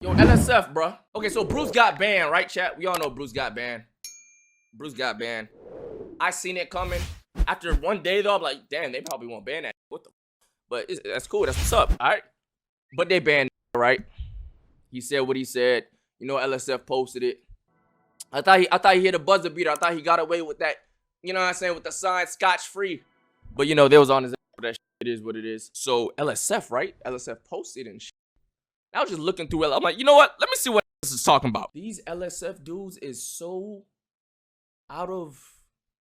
Yo, LSF, bro. Okay, so Bruce got banned, right, chat? We all know Bruce got banned. Bruce got banned. I seen it coming. After one day, though, I'm like, damn, they probably won't ban that. What the? But that's cool. That's what's up, all right? But they banned, right? He said what he said. You know, LSF posted it. I thought he hit a buzzer beater. I thought he got away with that. You know what I'm saying? With the sign scotch free. But you know, they was on his ass for that shit. It is what it is. So LSF, right? LSF posted and shit. I was just looking through it. I'm like, you know what? Let me see what this is talking about. These LSF dudes is so out of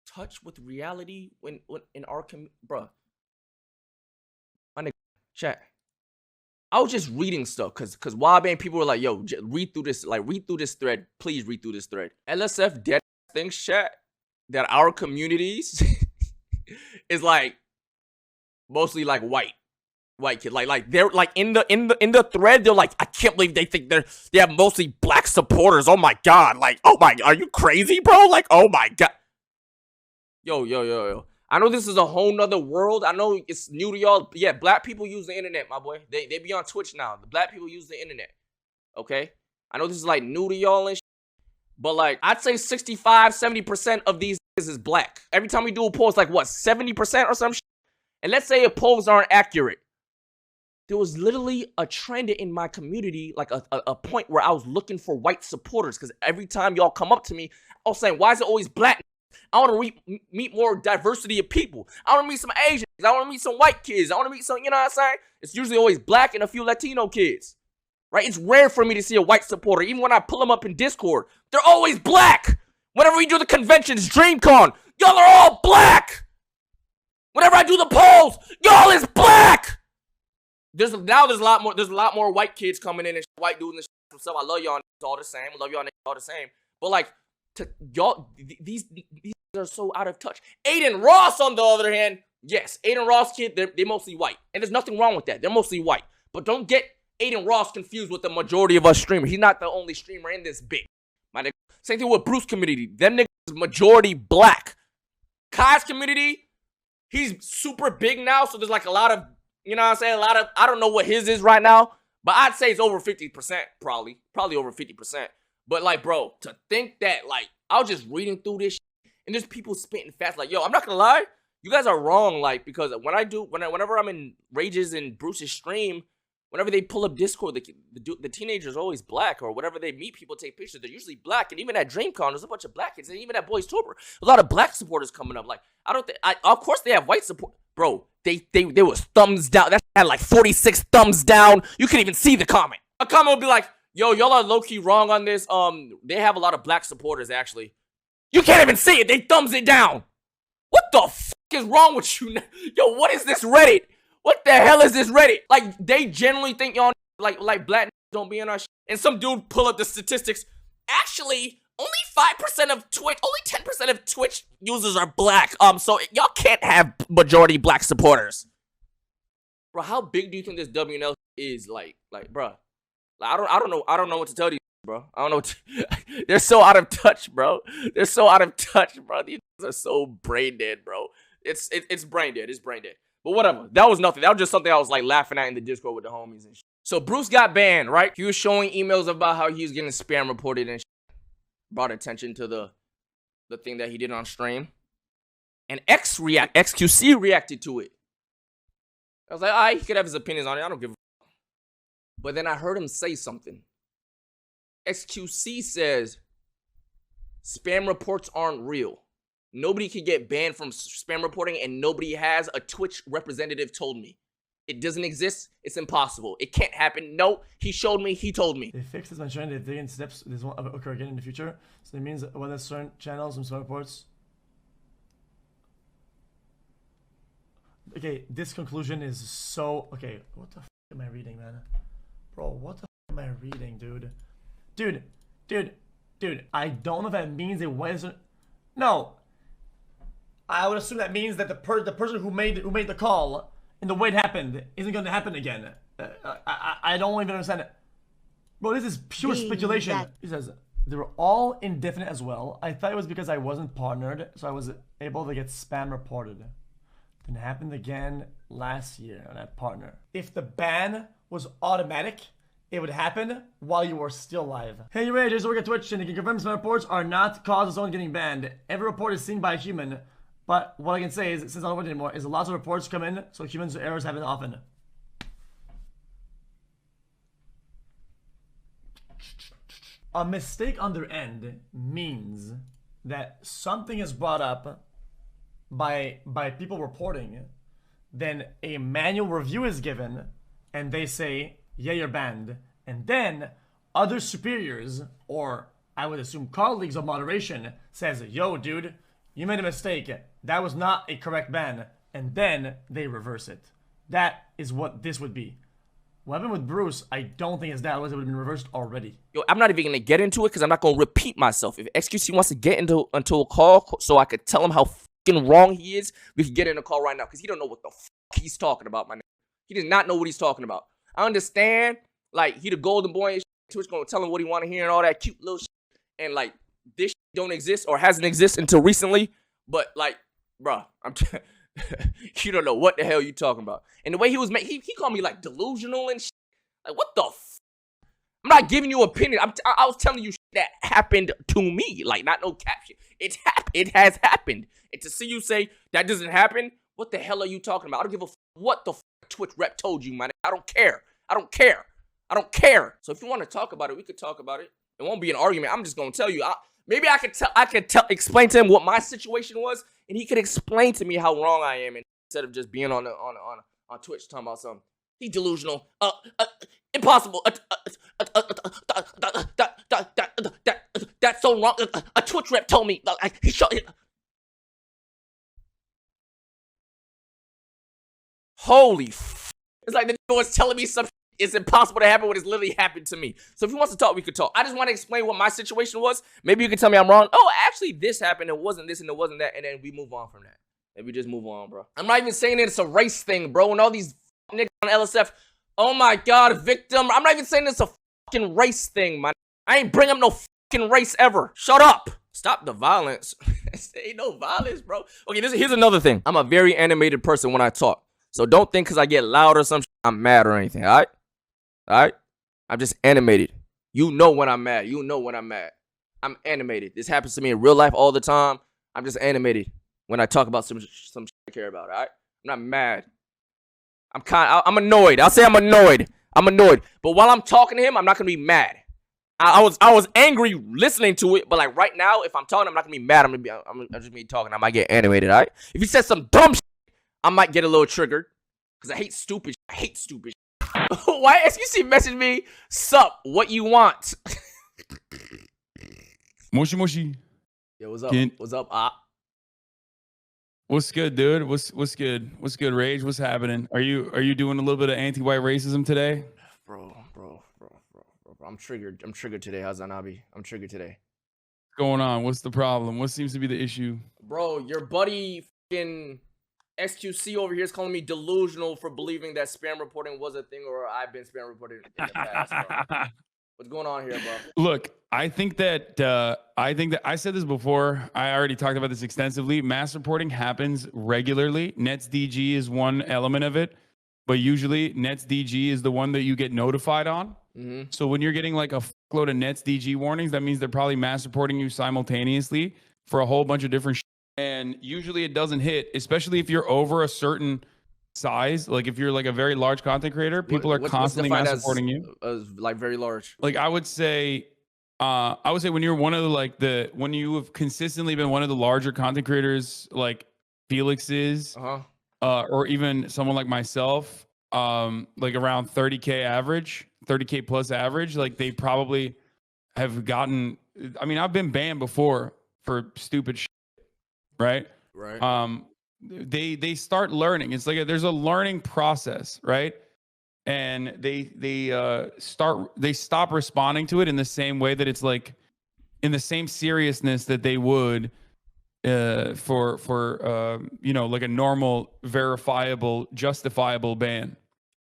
touch with reality when in our bruh. My nigga, chat. I was just reading stuff because Wabang people were like, yo, read through this thread. Please read through this thread. LSF dead thinks, chat, that our communities is like mostly like white kid. Like they're like in the thread, they're like, I can't believe they think they have mostly black supporters. Oh my god. Like, oh my, are you crazy, bro? Like, oh my god. Yo. I know this is a whole nother world. I know it's new to y'all. Yeah, black people use the internet, my boy. They be on Twitch now. The black people use the internet. Okay? I know this is like new to y'all and shit. But like, I'd say 65-70% of these is black. Every time we do a poll, it's like what, 70% or some shit? And let's say polls aren't accurate. There was literally a trend in my community, like a point where I was looking for white supporters. Because every time y'all come up to me, I was saying, why is it always black? I want to meet more diversity of people. I want to meet some Asians. I want to meet some white kids. I want to meet some, you know what I'm saying? It's usually always black and a few Latino kids. Right? It's rare for me to see a white supporter. Even when I pull them up in Discord, they're always black. Whenever we do the conventions, DreamCon, y'all are all black. Whenever I do the polls, y'all is black. There's a lot more white kids coming in and white dudes and stuff. I love y'all all the same. I love y'all all the same. But like, y'all, these are so out of touch. Aiden Ross, on the other hand, yes, Aiden Ross kid, they're mostly white, and there's nothing wrong with that. They're mostly white, but don't get Aiden Ross confused with the majority of us streamers. He's not the only streamer in this bit, my nigga. Same thing with Bruce community. Them niggas is majority black. Kai's community, he's super big now, so there's like a lot of, you know what I'm saying? I don't know what his is right now, but I'd say it's over 50%, probably over 50%. But like, bro, to think that, like, I was just reading through this shit, and there's people spitting fast. Like, yo, I'm not gonna lie, you guys are wrong. Like, because whenever I'm in Rage's and Bruce's stream, whenever they pull up Discord, the teenager's always black, or whenever they meet people, take pictures, they're usually black. And even at DreamCon, there's a bunch of black kids, and even at Boys Tour, a lot of black supporters coming up. Like, of course they have white support, bro. They was thumbs down. That had like 46 thumbs down. You couldn't even see the comment. A comment would be like, yo, y'all are low-key wrong on this. They have a lot of black supporters, actually. You can't even see it. They thumbs it down. What the f*** is wrong with you? Yo, what is this Reddit? What the hell is this Reddit? Like, they generally think y'all, like black don't be in our shit. And some dude pull up the statistics. Actually, only 5% of Twitch, only 10% of Twitch users are black. So y'all can't have majority black supporters. Bro, how big do you think this WNL is? Like, bro. Like, I don't know what to tell you, bro. I don't know they're so out of touch, bro. They're so out of touch, bro. These are so brain dead, bro. It's brain dead. It's brain dead. But whatever. That was nothing. That was just something I was like laughing at in the Discord with the homies and shit. So Bruce got banned, right? He was showing emails about how he was getting spam reported and shit. Brought attention to the thing that he did on stream. And XQC reacted to it. I was like, all right, he could have his opinions on it. I don't give a fuck. But then I heard him say something. XQC says, spam reports aren't real. Nobody can get banned from spam reporting, and nobody has. A Twitch representative told me. It doesn't exist. It's impossible. It can't happen. No, he showed me. He told me. They fixed this by ensuring that taking steps this won't occur again in the future. So that means when there's certain channels and spam reports. Okay, this conclusion is so... Okay, what the f*** am I reading, man? Bro, what the f*** am I reading, dude? Dude, I don't know if that means it wasn't... No. I would assume that means that the person who made the call and the way it happened isn't going to happen again. I don't even understand it. Bro, this is pure speculation. He says, they were all indefinite as well. I thought it was because I wasn't partnered, so I was able to get spam reported. Then it happened again last year on that partner. If the ban was automatic, it would happen while you were still live. Hey, YourRAGE, just work at Twitch, and you can confirm spam reports are not cause of someone getting banned. Every report is seen by a human, but what I can say is, since I don't work anymore, is lots of reports come in, so humans' errors happen often. A mistake on their end means that something is brought up by people reporting, then a manual review is given, and they say, yeah, you're banned. And then other superiors, or I would assume colleagues of moderation, says, yo, dude, you made a mistake. That was not a correct ban. And then they reverse it. That is what this would be. What happened with Bruce, I don't think it's that, unless it would have been reversed already. Yo, I'm not even going to get into it because I'm not going to repeat myself. If XQC wants to get into a call so I could tell him how fucking wrong he is, we can get in a call right now because he don't know what the fuck he's talking about, my nigga. He does not know what he's talking about. I understand, like, he the golden boy and Twitch going to tell him what he want to hear and all that cute little shit. And, like, this shit don't exist or hasn't existed until recently. But, like, bruh, you don't know what the hell you talking about. And the way he was he called me like delusional and shit. Like, what the I'm not giving you opinion. I was telling you shit that happened to me. Like, not no caption. It has happened. And to see you say that doesn't happen, what the hell are you talking about? I don't give a what the Twitch rep told you, man. I don't care. I don't care. I don't care. So if you want to talk about it, we could talk about it. It won't be an argument. I'm just gonna tell you. Maybe I could explain to him what my situation was, and he could explain to me how wrong I am, instead of just being on Twitch talking about something. He delusional. Impossible. That's so wrong. A Twitch rep told me. He shot it. Holy f. It's like the nigga was telling me something. It's impossible to happen when it's literally happened to me. So if he wants to talk, we could talk. I just want to explain what my situation was. Maybe you can tell me I'm wrong. Oh, actually, this happened. It wasn't this and it wasn't that. And then we move on from that. Maybe just move on, bro. I'm not even saying that it's a race thing, bro. And all these niggas on LSF, oh my God, victim. I'm not even saying it's a fucking race thing, man. I ain't bring up no fucking race ever. Shut up. Stop the violence. Ain't no violence, bro. Okay, here's another thing. I'm a very animated person when I talk. So don't think because I get loud or something, I'm mad or anything, all right? All right? I'm just animated. You know when I'm mad. You know when I'm mad. I'm animated. This happens to me in real life all the time. I'm just animated when I talk about some shit I care about, all right? I'm not mad. I'm annoyed. I'll say I'm annoyed. I'm annoyed. But while I'm talking to him, I'm not going to be mad. I was angry listening to it, but like right now, if I'm talking, I'm not going to be mad. I'm just be talking. I might get animated, all right? If he says some dumb shit, I might get a little triggered because I hate stupid shit. I hate stupid shit. Why XQC message me, sup, what you want? Moshi Moshi. Yo, what's up? What's up, What's good, dude? What's good? What's good, Rage? What's happening? Are you doing a little bit of anti-white racism today? Bro. I'm triggered. I'm triggered today, Hasanabi. I'm triggered today. What's going on? What's the problem? What seems to be the issue? Bro, your buddy fucking XQC over here is calling me delusional for believing that spam reporting was a thing, or I've been spam reporting in the past, bro. What's going on here, bro? Look, I think that I said this before. I already talked about this extensively. Mass reporting happens regularly. NetsDG is one element of it, but usually NetsDG is the one that you get notified on. Mm-hmm. So when you're getting like a fuckload of NetsDG warnings, that means they're probably mass reporting you simultaneously for a whole bunch of different shit. And usually it doesn't hit, especially if you're over a certain size. Like if you're like a very large content creator, people are constantly mass reporting you. Like very large. Like I would say when you're one of the when you have consistently been one of the larger content creators, like Felix is, or even someone like myself, like around 30K average, 30K plus average, like they probably have gotten. I mean, I've been banned before for stupid shit. Right. They start learning. It's like there's a learning process, right? And they stop responding to it in the same way that it's like in the same seriousness that they would for like a normal, verifiable, justifiable ban.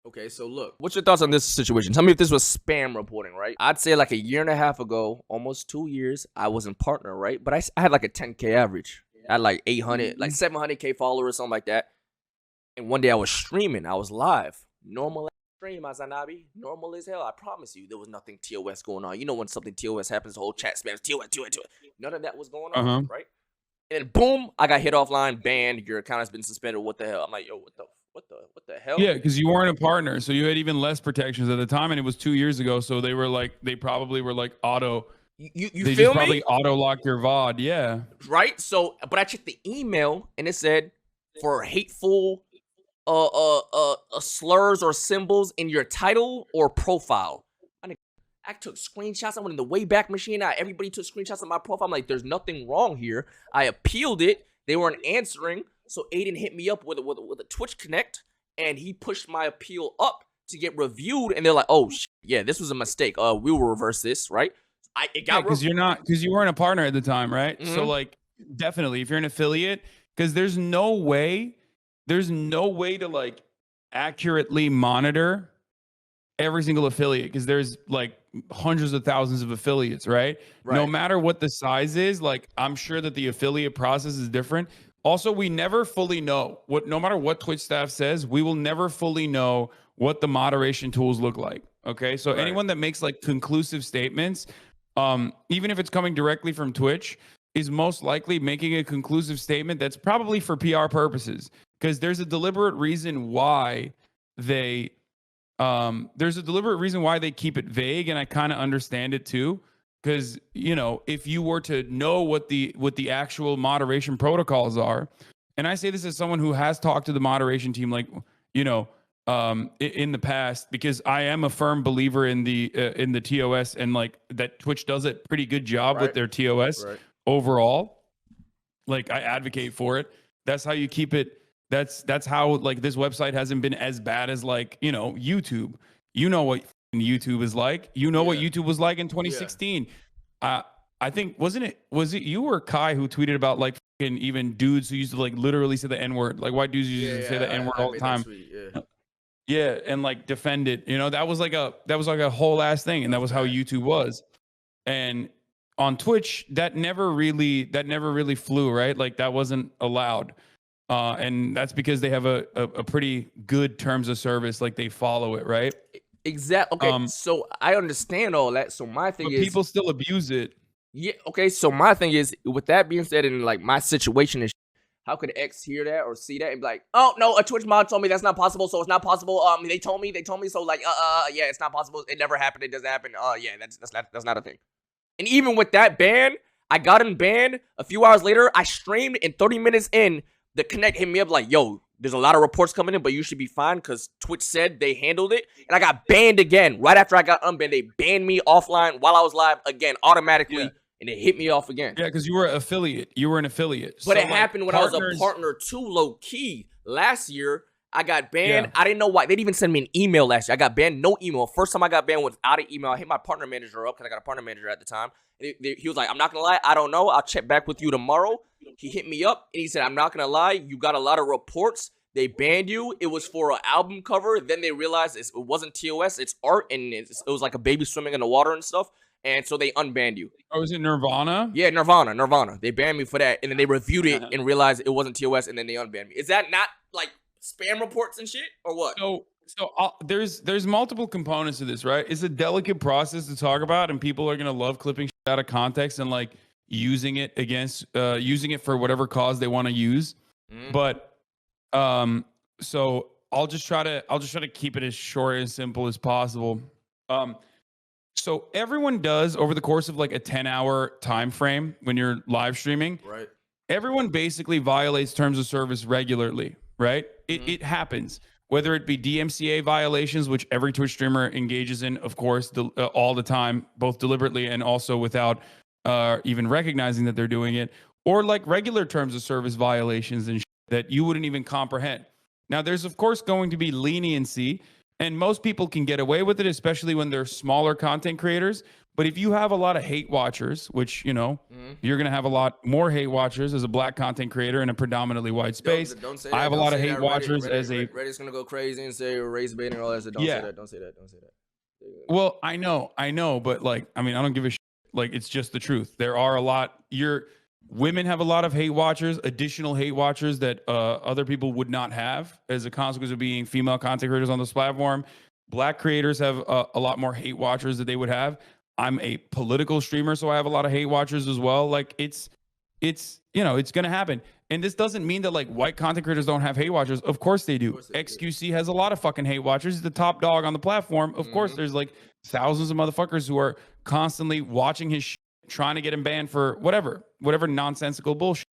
Okay, so look, what's your thoughts on this situation? Tell me if this was spam reporting, right? I'd say like a year and a half ago, almost 2 years, I was in partner, right? But I had like a 10K average. I had like 800, like 700K followers, something like that. And one day I was streaming. I was live. Normal stream, Hasanabi. Normal as hell. I promise you, there was nothing TOS going on. You know when something TOS happens, the whole chat spams TOS, TOS, TOS. None of that was going on, right? And then boom, I got hit offline, banned. Your account has been suspended. What the hell? I'm like, yo, what the hell? Yeah, because you weren't a partner, so you had even less protections at the time, and it was 2 years ago. So they were like, they probably were like auto. You they feel just me? Probably auto lock your VOD, yeah. Right. So, but I checked the email and it said for hateful slurs or symbols in your title or profile. I took screenshots. I went in the Wayback Machine. Everybody took screenshots of my profile. I'm like, there's nothing wrong here. I appealed it. They weren't answering. So Aiden hit me up with a Twitch Connect, and he pushed my appeal up to get reviewed. And they're like, oh, yeah, this was a mistake. We will reverse this, right? It got because you weren't a partner at the time, right? So like, definitely, if you're an affiliate, because there's no way to like accurately monitor every single affiliate, because there's like hundreds of thousands of affiliates, right? No matter what the size is, like I'm sure that the affiliate process is different. Also, we never fully know no matter what Twitch staff says, we will never fully know what the moderation tools look like. Okay. So anyone that makes like conclusive statements, even if it's coming directly from Twitch, is most likely making a conclusive statement that's probably for PR purposes, because there's a deliberate reason why they keep it vague, and I kind of understand it too, because if you were to know what the actual moderation protocols are, and I say this as someone who has talked to the moderation team, like in the past, because I am a firm believer in the TOS, and like that Twitch does a pretty good job with their TOS overall. Like I advocate for it. That's how you keep it. That's how like this website hasn't been as bad as like YouTube. You know what YouTube is like. You know what YouTube was like in 2016. I think was it you or Kai who tweeted about like even dudes who used to like literally say the N-word, like white dudes used to say the N-word all the time. Yeah, and like defend it. That was like a whole ass thing, and that was how YouTube was. And on Twitch, that never really flew, right? Like that wasn't allowed. And that's because they have a pretty good terms of service. Like they follow it, right? Exactly. Okay, so I understand all that. So my thing is, people still abuse it. Yeah. Okay. So my thing is, with that being said, in like my situation is, how could X hear that or see that and be like, oh no, a Twitch mod told me that's not possible, so it's not possible. They told me, so like, yeah, it's not possible. It never happened. It doesn't happen. Yeah, that's not a thing. And even with that ban, I got him banned. A few hours later, I streamed, and 30 minutes in, the Connect hit me up like, yo, there's a lot of reports coming in, but you should be fine because Twitch said they handled it. And I got banned again. Right after I got unbanned, they banned me offline while I was live again, automatically. Yeah. And it hit me off again. Yeah, because you were an affiliate. But so, it happened when I was a partner too, low key. Last year, I got banned. Yeah. I didn't know why. They didn't even send me an email last year. I got banned, no email. First time I got banned without an email. I hit my partner manager up because I got a partner manager at the time. He was like, I'm not going to lie. I don't know. I'll check back with you tomorrow. He hit me up and he said, I'm not going to lie. You got a lot of reports. They banned you. It was for an album cover. Then they realized it wasn't TOS. It's art. And it was like a baby swimming in the water and stuff. And so they unbanned you. Oh, is it Nirvana? Yeah, Nirvana. They banned me for that. And then they reviewed it and realized it wasn't TOS. And then they unbanned me. Is that not like spam reports and shit or what? So there's multiple components to this, right? It's a delicate process to talk about, and people are going to love clipping shit out of context and like using it for whatever cause they want to use. But so I'll just try to keep it as short and simple as possible. So everyone does, over the course of like a 10-hour time frame when you're live streaming, right? Everyone basically violates terms of service regularly, right? It happens, whether it be DMCA violations, which every Twitch streamer engages in, of course, all the time, both deliberately and also without even recognizing that they're doing it, or like regular terms of service violations and that you wouldn't even comprehend. Now, there's of course going to be leniency. And most people can get away with it, especially when they're smaller content creators. But if you have a lot of hate watchers, which, you're going to have a lot more hate watchers as a black content creator in a predominantly white space. Don't say I have a lot of hate watchers Reddit's going to go crazy and say race baiting and all that. So don't say that. Well, I know. But like, I mean, I don't give a shit. Like, it's just the truth. There are a lot. Women have a lot of hate watchers, additional hate watchers that other people would not have as a consequence of being female content creators on this platform. Black creators have a lot more hate watchers that they would have. I'm a political streamer, so I have a lot of hate watchers as well. Like it's you know, it's gonna happen. And this doesn't mean that like white content creators don't have hate watchers. Of course they do. XQC has a lot of fucking hate watchers. He's the top dog on the platform. Of course, there's like thousands of motherfuckers who are constantly watching his shit, trying to get him banned for whatever nonsensical bullshit.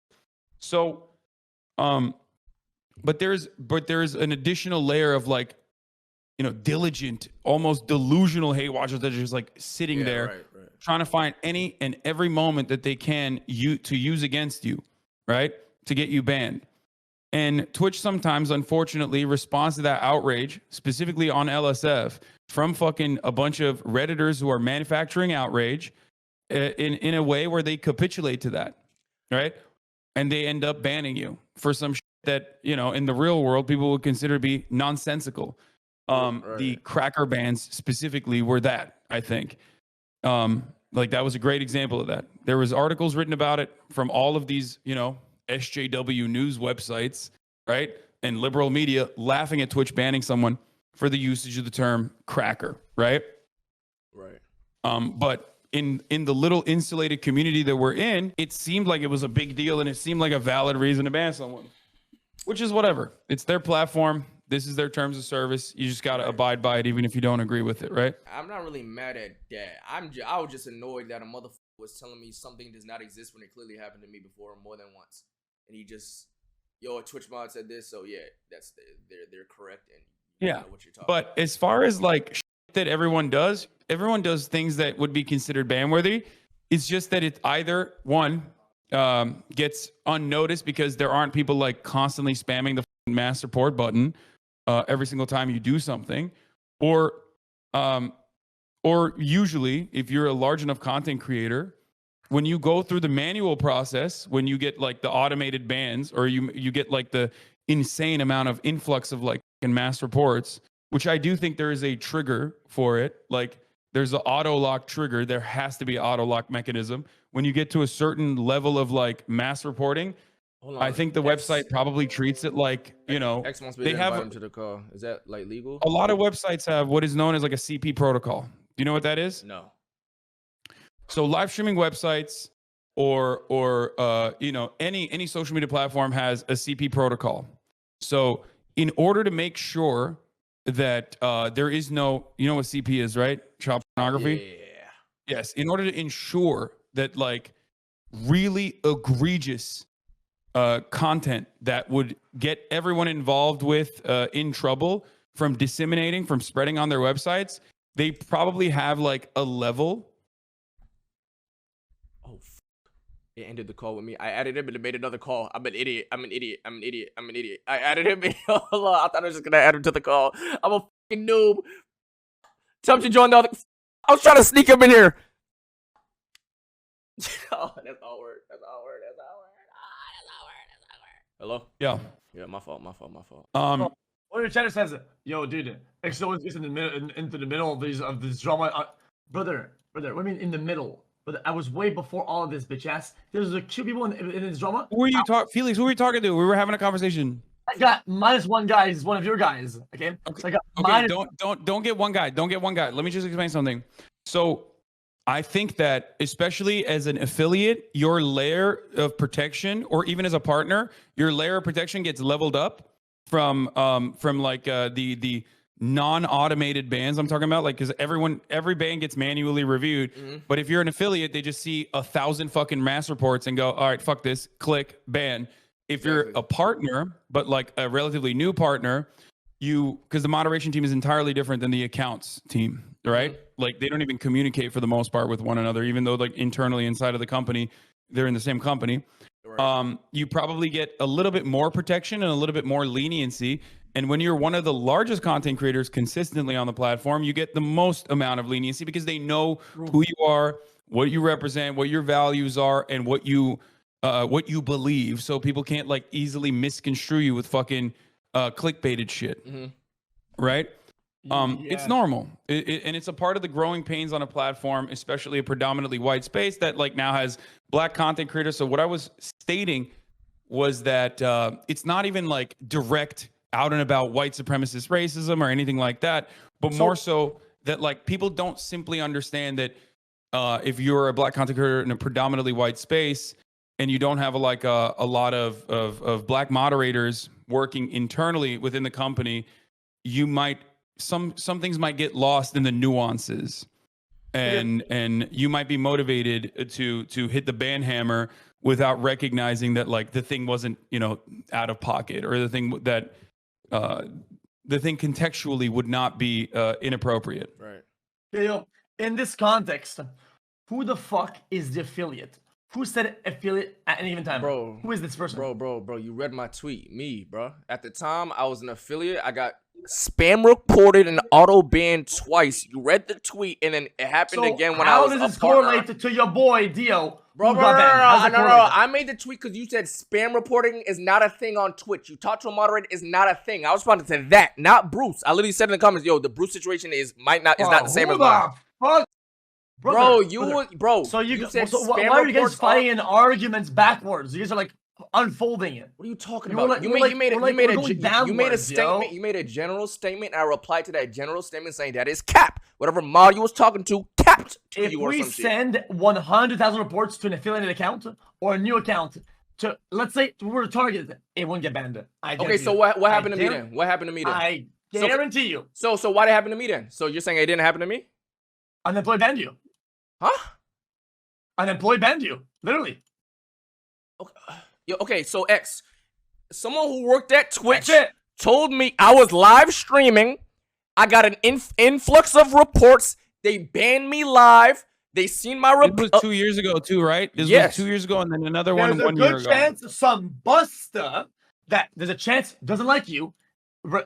So, but there's an additional layer of like, you know, diligent, almost delusional hate watchers that are just like sitting there trying to find any and every moment that they can to use against you, right? To get you banned. And Twitch sometimes, unfortunately, responds to that outrage, specifically on LSF, from fucking a bunch of Redditors who are manufacturing outrage in a way where they capitulate to that, right? And they end up banning you for some shit that, you know, in the real world, people would consider to be nonsensical. The cracker bans specifically were that, I think. Like that was a great example of that. There was articles written about it from all of these, you know, SJW news websites, right? And liberal media laughing at Twitch banning someone for the usage of the term cracker, right? Right. But in the little insulated community that we're in, it seemed like it was a big deal and it seemed like a valid reason to ban someone, which is whatever. It's their platform. This is their terms of service. You just got to abide by it, even if you don't agree with it, right? I'm not really mad at that. I was just annoyed that a motherfucker was telling me something does not exist when it clearly happened to me before more than once. And he just, a Twitch mod said this, so yeah, they're correct. And you know what you're talking about. As far as like shit that everyone does things that would be considered ban worthy. It's just that it either one gets unnoticed because there aren't people like constantly spamming the mass report button every single time you do something, or usually if you're a large enough content creator, when you go through the manual process, when you get like the automated bans, or you get like the insane amount of influx of like mass reports, which I do think there is a trigger for it. Like there's an auto lock trigger. There has to be an auto lock mechanism. When you get to a certain level of like mass reporting, I think the website probably treats it like, you know, X wants me to invite him to the call. Is that like legal? A lot of websites have what is known as like a CP protocol. Do you know what that is? No. So live streaming websites or you know, any social media platform has a CP protocol. So in order to make sure that there is no, you know what CP is, right? Child pornography? Yeah. Yes. In order to ensure that like really egregious content that would get everyone involved with in trouble from disseminating, from spreading on their websites, they probably have like a level. It ended the call with me. I added him and it made another call. I'm an idiot. I added him. Hold on. I thought I was just going to add him to the call. I'm a fucking noob. Tell him to join the other. I was trying to sneak him in here. Oh, that's all word. Hello? Yeah. Yeah, my fault. One of your chatter says, "Yo, dude, X always gets into the middle of this drama." Brother, what do you mean in the middle? But I was way before all of this, bitch ass. There's like two people in this drama. Who are you talking, Felix? Who are you talking to? We were having a conversation. I got -1 guy. He's one of your guys. Okay. So I got don't get one guy. Don't get one guy. Let me just explain something. So I think that especially as an affiliate, your layer of protection, or even as a partner, your layer of protection gets leveled up from like the non-automated bans I'm talking about, like, because every ban gets manually reviewed. But if you're an affiliate, they just see 1,000 fucking mass reports and go, all right, fuck this, click, ban. If you're a partner, but like a relatively new partner, because the moderation team is entirely different than the accounts team, right? Like they don't even communicate for the most part with one another, even though like internally inside of the company, they're in the same company. Right. You probably get a little bit more protection and a little bit more leniency. And when you're one of the largest content creators consistently on the platform, you get the most amount of leniency because they know who you are, what you represent, what your values are, and what you believe. So people can't like easily misconstrue you with fucking clickbaited shit, right? It's normal, and it's a part of the growing pains on a platform, especially a predominantly white space that like now has black content creators. So what I was stating was that it's not even like direct out and about white supremacist racism or anything like that. but more so that like people don't simply understand that if you're a black content creator in a predominantly white space and you don't have a lot of black moderators working internally within the company, you might some things might get lost in the nuances, and you might be motivated to hit the ban hammer without recognizing that like the thing wasn't, you know, out of pocket, or the thing that the thing contextually would not be inappropriate. Right. You know, in this context, who the fuck is the affiliate? Who said affiliate at any given time? Bro. Who is this person? Bro, you read my tweet. Me, bro. At the time, I was an affiliate. I got spam reported and auto banned twice. You read the tweet, and then it happened again when I was how does this a partner. correlate to your boy, Dio? Bro, who got banned? no. I made the tweet because you said spam reporting is not a thing on Twitch. You talk to a moderator is not a thing. I was responding to that, not Bruce. I literally said in the comments, yo, the Bruce situation is not the same as mine. Fuck? Bro, So you said so spam why are you guys reports fighting in arguments backwards? You guys are like unfolding it. What are you talking You about? were like- You you were made like- a we're going downwards, statement. yo. You made a general statement. And I replied to that general statement saying that is cap. Whatever mod you was talking to, capped to If you or we some shit. send 100,000 reports to an affiliated account or a new account to, let's say we were targeted, it wouldn't get banned. Okay, so what happened to me then? What happened to me then? I guarantee you. So why did it happen to me then? So you're saying it didn't happen to me? Unemployed banned you. Huh? Unemployed banned you. Literally. Okay, so X, someone who worked at Twitch That's it. told me I was live streaming. I got an influx of reports. They banned me live. They seen my report. This was 2 years ago too, right? This was 2 years ago, and then another one There's 1 a year good ago. chance some buster there's a chance doesn't like you,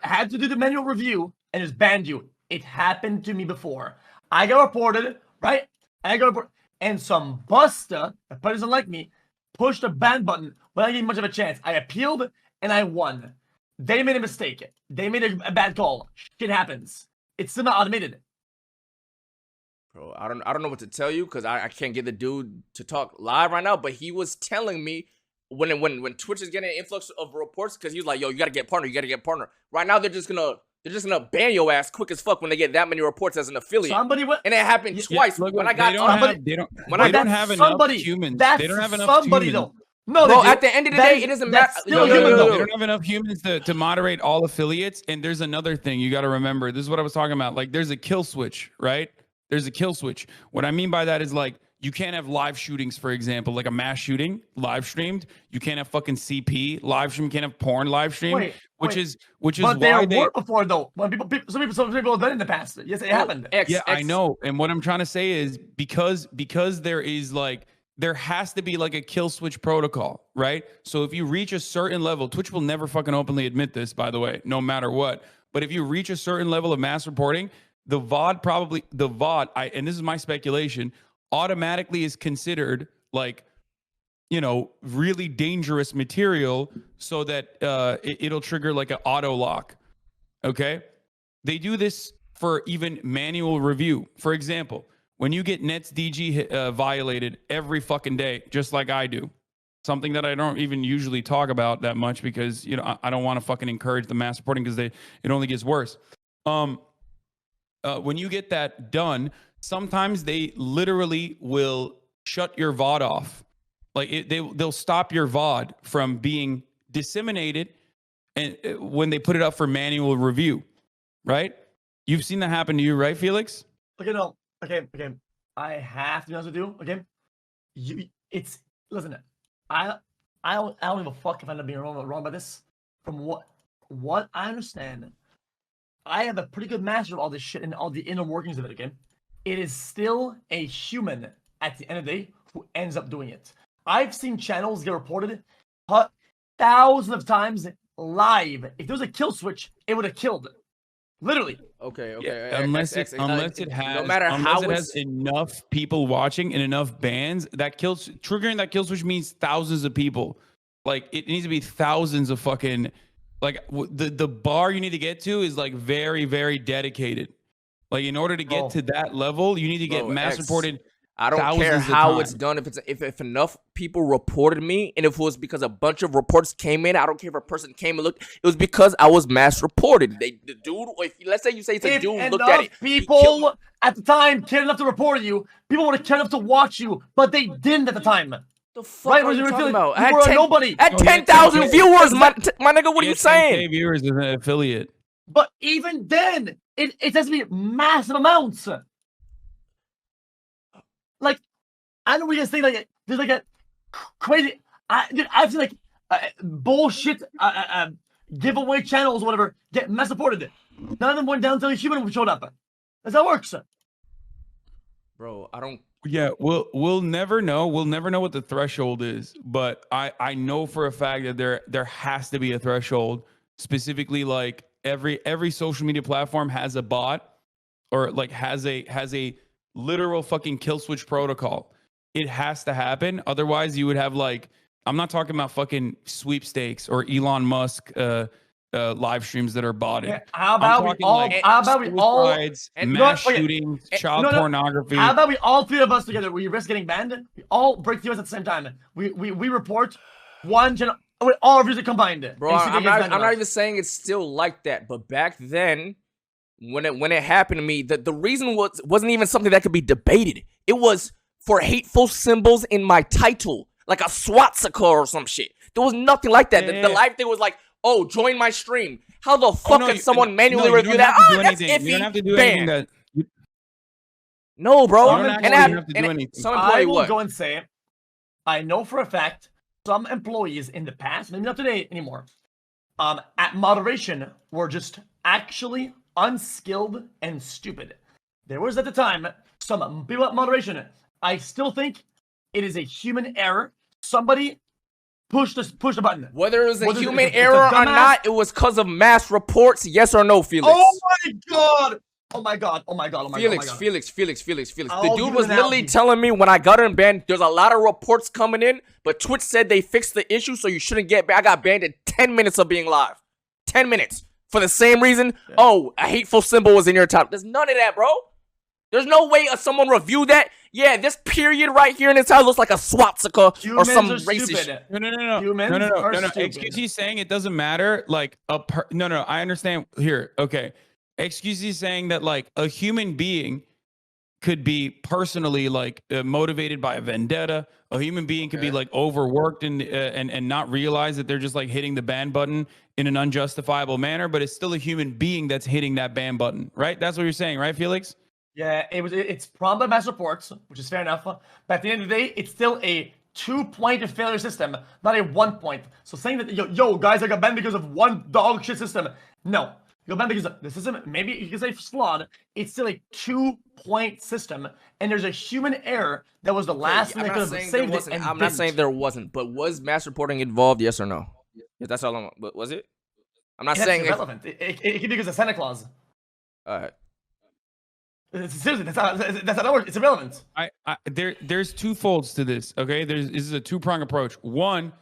had to do the manual review, and just banned you. It happened to me before. I got reported, right? And some buster that probably doesn't like me pushed the ban button without getting much of a chance. I appealed and I won. They made a mistake. They made a bad call. Shit happens. It's still not automated. Bro, I don't know what to tell you because I can't get the dude to talk live right now. But he was telling me when Twitch is getting an influx of reports, because he was like, yo, you gotta get partner. Right now they're just gonna ban your ass quick as fuck when they get that many reports as an affiliate. And it happened twice. Look, when I got they don't have enough humans. They don't have enough humans. Though. No, bro, at the end of the day, it doesn't matter. They don't have enough humans to moderate all affiliates. And there's another thing you got to remember. This is what I was talking about. Like, there's a kill switch, right? There's a kill switch. What I mean by that is, like, you can't have live shootings, for example, like a mass shooting live streamed. You can't have fucking CP live stream. You can't have porn live stream, which is but why they were before though. When some people have done it in the past. Yes, it happened. I know. And what I'm trying to say is because there is like, there has to be like a kill switch protocol, right? So if you reach a certain level, Twitch will never fucking openly admit this, by the way, no matter what. But if you reach a certain level of mass reporting, the VOD, and this is my speculation, automatically is considered like, you know, really dangerous material, so that it'll trigger like an auto lock. Okay, they do this for even manual review. For example, when you get Nets DG violated every fucking day, just like I do, something that I don't even usually talk about that much because, you know, I don't want to fucking encourage the mass reporting because it only gets worse. When you get that done, sometimes they literally will shut your VOD off. Like they'll stop your VOD from being disseminated, and when they put it up for manual review, right? You've seen that happen to you, right, Felix? Okay, no. Okay. I have to be honest with you. Okay, listen. I don't give a fuck if I end up being wrong about this. From what I understand, I have a pretty good master of all this shit and all the inner workings of it. Okay, it is still a human at the end of the day who ends up doing it. I've seen channels get reported thousands of times live. If there was a kill switch, it would have killed. Literally. Okay. Yeah, unless it has enough people watching and enough bans, triggering that kill switch means thousands of people. Like, it needs to be thousands of fucking, like, the bar you need to get to is like very, very dedicated. Like, in order to get to that level, you need to get mass reported I don't care how it's done. If enough people reported me, and if it was because a bunch of reports came in, I don't care if a person came and looked. It was because I was mass reported. The dude, let's say you say it's a dude, looked at it. People at the time cared enough to report you. People would have cared enough to watch you, but they didn't at the time. The fuck are you talking about? You were nobody. At 10,000 viewers, my nigga. What are you saying? 10K viewers is an affiliate. But even then, it has to be massive amounts. Like, I know we just think like there's like a crazy. I've seen like bullshit giveaway channels, or whatever, get mass supported. None of them went down until a human showed up. That's how it works, bro. I don't. Yeah, we'll never know. We'll never know what the threshold is, but I know for a fact that there has to be a threshold. Specifically, like every social media platform has a bot, or like has a literal fucking kill switch protocol. It has to happen. Otherwise, you would have like, I'm not talking about fucking sweepstakes or Elon Musk live streams that are botted. Yeah, how about we all mass shootings, child pornography? How about we all three of us together? We risk getting banned. We all break the US at the same time. We report one channel. All of you combined. Bro, I'm not even saying it's still like that. But back then, when it happened to me, the reason wasn't even something that could be debated. It was for hateful symbols in my title, like a swastika or some shit. There was nothing like that. The live thing was like, oh, join my stream. How the fuck can someone manually review that? Oh, that's iffy. You don't have to do anything. No, bro. You don't have to do anything. I will go and say, I know for a fact some employees in the past, maybe not today anymore, at moderation were just actually unskilled and stupid. There was at the time some people at moderation. I still think it is a human error. Somebody push the button. Whether it was a human error or not, it was because of mass reports. Yes or no, Felix? Oh my god! Oh my god! Oh my god! Oh my Felix, god! Felix. The dude was literally telling me when I got unbanned, there's a lot of reports coming in, but Twitch said they fixed the issue, so you shouldn't get banned. I got banned in 10 minutes of being live. 10 minutes. For the same reason, oh, a hateful symbol was in your top. There's none of that, bro. There's no way someone reviewed that. Yeah, this period right here in this house looks like a swastika or some racist shit. No. XQC saying it doesn't matter. Like no. I understand here. Okay, XQC saying that like a human being could be personally like motivated by a vendetta. A human being could be like overworked and not realize that they're just like hitting the ban button in an unjustifiable manner. But it's still a human being that's hitting that ban button, right? That's what you're saying, right, Felix? Yeah, it's problem by mass reports, which is fair enough. But at the end of the day, it's still a 2-point failure system, not a 1 point. So saying that yo guys, I got banned because of one dog shit system. No, you got banned because the system, maybe you can say flawed. It's still a 2-point system, and there's a human error that was the last thing that could have saved it. And I'm not saying there wasn't, but was mass reporting involved? Yes or no? Yeah, that's all. Was it? I'm not saying it's irrelevant. It could be because of Santa Claus. All right. Seriously, that's how that works. It's irrelevant. There's two folds to this. Okay, this is a two-pronged approach. One,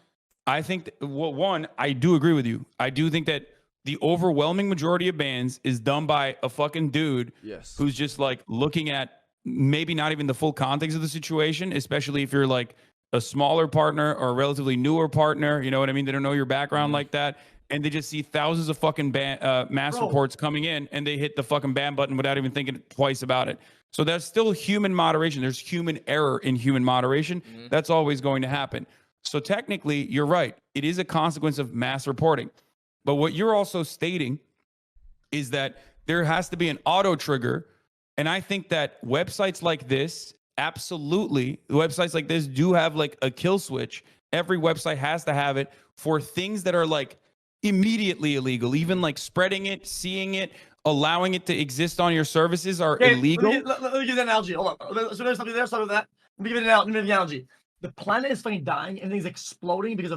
I think I do agree with you. I do think that the overwhelming majority of bans is done by a fucking dude who's just like looking at maybe not even the full context of the situation, especially if you're like a smaller partner or a relatively newer partner. You know what I mean? They don't know your background like that. And they just see thousands of fucking mass reports coming in, and they hit the fucking ban button without even thinking twice about it. So that's still human moderation. There's human error in human moderation. That's always going to happen. So technically, you're right. It is a consequence of mass reporting. But what you're also stating is that there has to be an auto trigger. And I think that websites like this, absolutely, websites like this do have like a kill switch. Every website has to have it for things that are like immediately illegal. Even like spreading it, seeing it, allowing it to exist on your services are illegal. Let me give you an analogy. Hold on. So there's something there. Start with that. Let me give you an analogy. The planet is fucking dying. Everything's exploding because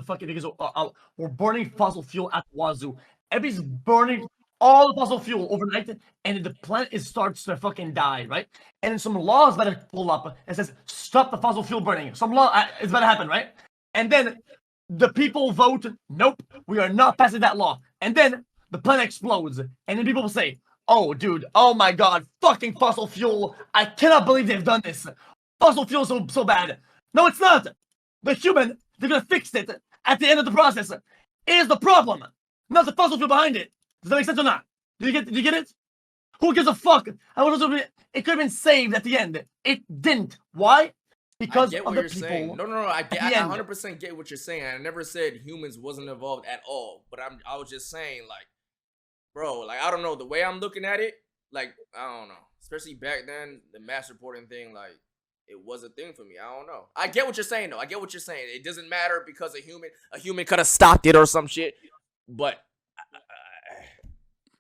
we're burning fossil fuel at wazoo. Everybody's burning all the fossil fuel overnight, and the planet starts to fucking die, right? And then some laws better pull up and says stop the fossil fuel burning. Some law is about to happen, right? And then the people vote, nope, we are not passing that law. And then the planet explodes. And then people will say, oh, dude, oh my god, fucking fossil fuel. I cannot believe they've done this. fossil fuel so bad? No, it's not. The human, they're gonna fix it at the end of the process. Is the problem, not the fossil fuel behind it. Does that make sense or not? Do you get it? Who gives a fuck? It could have been saved at the end. It didn't. Why? Because I get of what the you're people. saying. No, I 100% get what you're saying. I never said humans wasn't involved at all. But I was just saying, like, bro, like, I don't know. The way I'm looking at it, like, I don't know. Especially back then, the mass reporting thing, like, it was a thing for me. I don't know. I get what you're saying, though. I get what you're saying. It doesn't matter because a human could have stopped it or some shit. But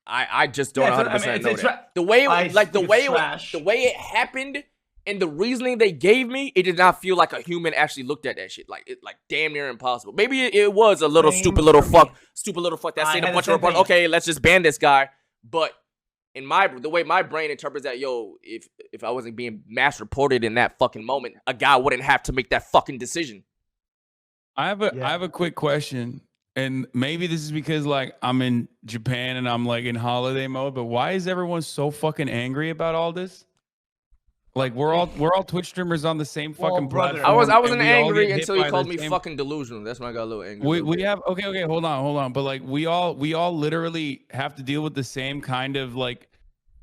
I just don't 100% know that. The way it happened and the reasoning they gave me, it did not feel like a human actually looked at that shit. Like it, like damn near impossible. Maybe it was a little stupid little fuck that said a bunch of reports. Okay, let's just ban this guy. But in the way my brain interprets that, if I wasn't being mass reported in that fucking moment, a guy wouldn't have to make that fucking decision. I have a quick question. And maybe this is because like I'm in Japan and I'm like in holiday mode, but why is everyone so fucking angry about all this? Like we're all Twitch streamers on the same fucking platform. I wasn't angry until you called me fucking delusional. That's when I got a little angry. We have okay, hold on. But like we all literally have to deal with the same kind of like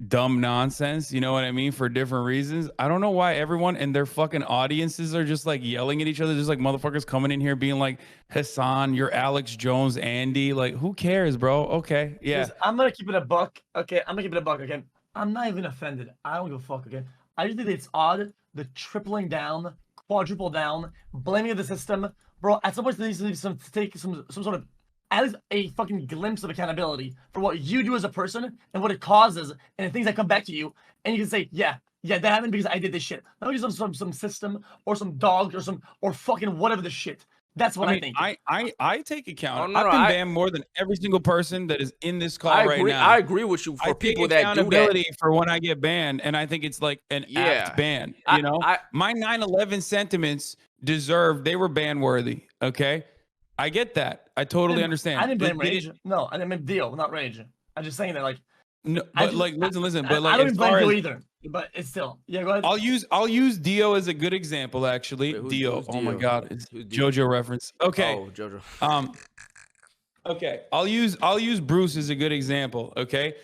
dumb nonsense, you know what I mean, for different reasons. I don't know why everyone and their fucking audiences are just like yelling at each other, just like motherfuckers coming in here being like, Hassan, you're Alex Jones, Andy. Like, who cares, bro? Okay, yeah. I'm gonna keep it a buck. Okay, Okay, I'm not even offended. I don't give a fuck. Okay, I just think it's odd the tripling down, quadruple down, blaming the system, bro. At some point, there needs to be take some sort of at least a fucking glimpse of accountability for what you do as a person and what it causes and the things that come back to you. And you can say, yeah, that happened because I did this shit. Not because of some system or some dog or fucking whatever the shit. That's what I think. I take account. I've been banned more than every single person that is in this call right now. I agree with you. For people that do that, for when I get banned, and I think it's like an apt ban. You know, my 9/11 sentiments they were ban worthy. Okay. I get that. I totally understand. I didn't blame Rage. No, I didn't mean Dio, not Rage. I'm just saying that, like, no, but like, listen. But like, I don't blame Dio either. But it's still, yeah. Go ahead. I'll use Dio as a good example. Actually, wait, Dio. Who's oh Dio? My God, it's JoJo reference. Okay. Oh, JoJo. Okay. I'll use Bruce as a good example. Okay.